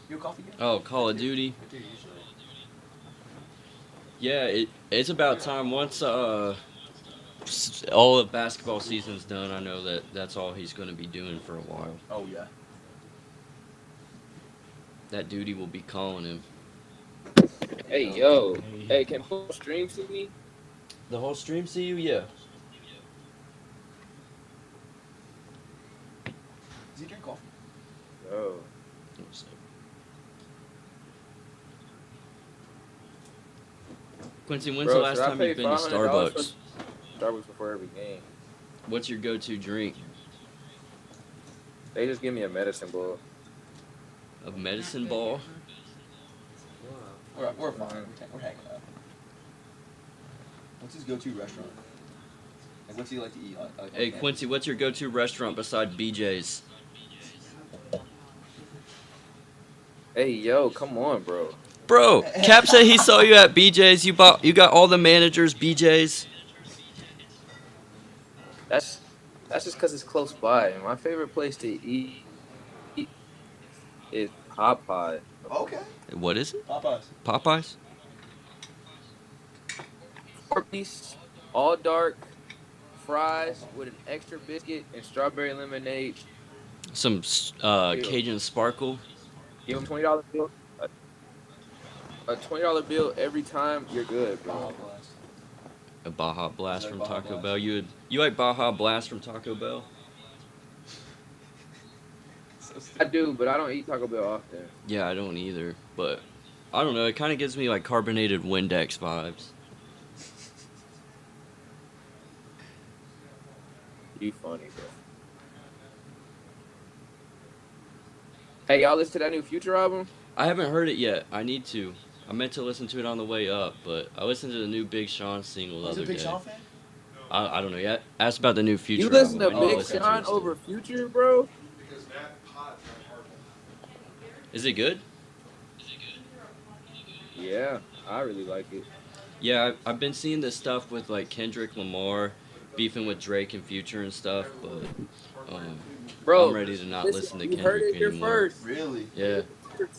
You a coffee guy? Oh, Call of Duty. Yeah, it's about time. Once all the basketball season's done, I know that's all he's going to be doing for a while. Oh, yeah. That duty will be calling him. Hey, yo. Hey, can people stream see me? The whole stream see you? Yeah. Does he drink coffee? Oh. Quincy, when's Bro, the last should I time pay you've been to $500 Starbucks? Starbucks before every game. What's your go-to drink? They just give me a medicine ball. A medicine ball? We're fine. We're hanging out. What's his go-to restaurant? Like, what's he like to eat? Hey, Quincy, what's your go-to restaurant beside BJ's? Hey, yo, come on, bro. Bro, Cap said he saw you at BJ's. You got all the managers BJ's. That's just because it's close by. My favorite place to eat is Popeye. Okay. What is it? Popeyes. Popeyes? 4-piece, all dark, fries with an extra biscuit and strawberry lemonade. Some Cajun Sparkle. Give him $20 bill. A $20 bill every time. You're good, bro. A Baja Blast Like from Baja Taco Blast? Bell. You like Baja Blast from Taco Bell? I do, but I don't eat Taco Bell often. Yeah, I don't either, but I don't know. It kind of gives me like carbonated Windex vibes. You funny, bro. Hey, y'all listen to that new Future album? I haven't heard it yet. I need to. I meant to listen to it on the way up, but I listened to the new Big Sean single the Was other it Big day. Sean fan? I don't know yet. Ask about the new Future You listen to album. I need Big listen to Sean it still. over Future, bro? Because Matt Pot went hard. Is it good? Yeah, I really like it. Yeah, I've been seeing this stuff with like Kendrick Lamar beefing with Drake and Future and stuff, but Bro, I'm ready to not listen to you heard Kendrick it here anymore. first. Really? Yeah. You heard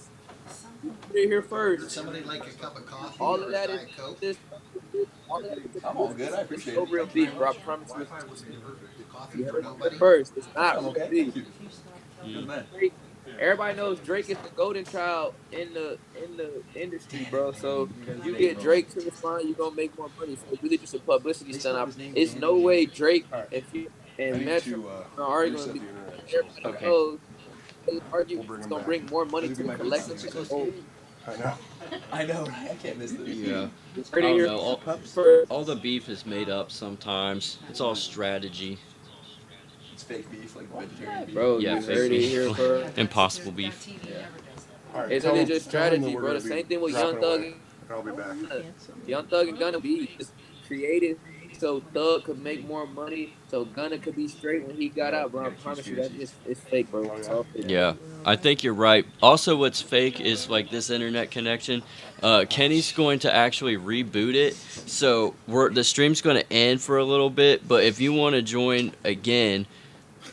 it here Would first. somebody like a cup of coffee All or of a that Diet is Coke? this. All of that is I'm all good. I appreciate no it. real beef, bro. I promise you. The coffee You for heard it nobody? here first. It's not I'm real okay. beef. Thank you. Good man. Drake, everybody knows Drake is the golden child in the industry, bro. So you get Drake to respond, you gonna make more money. So it's really just a publicity stunt. It's no way Drake and Metro are arguing. reset the Because internet. everybody Okay. knows they argue We'll bring it's him gonna back. bring more money Look to at the my collective. business. So I know. I know, right? I can't miss this. Yeah. it's I pretty don't here know. first. All the beef is made up sometimes. It's all strategy. It's fake beef, like vegetarian beef. Bro, Yeah, you fake heard it beef. here first. Impossible beef. All right, Isn't tell it him- just tell him that strategy, we're bro? gonna The be same thing with dropping Young Thug. away, and I'll be back. Young Thug and Gunna be just creative so Thug could make more money, so Gunna could be straight when he got out, bro. I promise you that just it's fake, bro. It's all fake. Yeah, I think you're right. Also, what's fake is like this internet connection. Kenny's going to actually reboot it, so the stream's going to end for a little bit. But if you want to join again,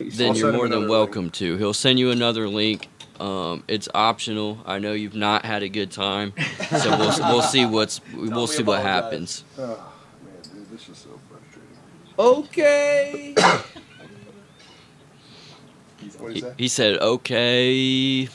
then I'll you're send him more than another welcome to. He'll send you another link. It's optional. I know you've not had a good time, so we'll see what apologize. happens. Oh, man, dude, this is so frustrating. Okay. What is that? He said, "Okay."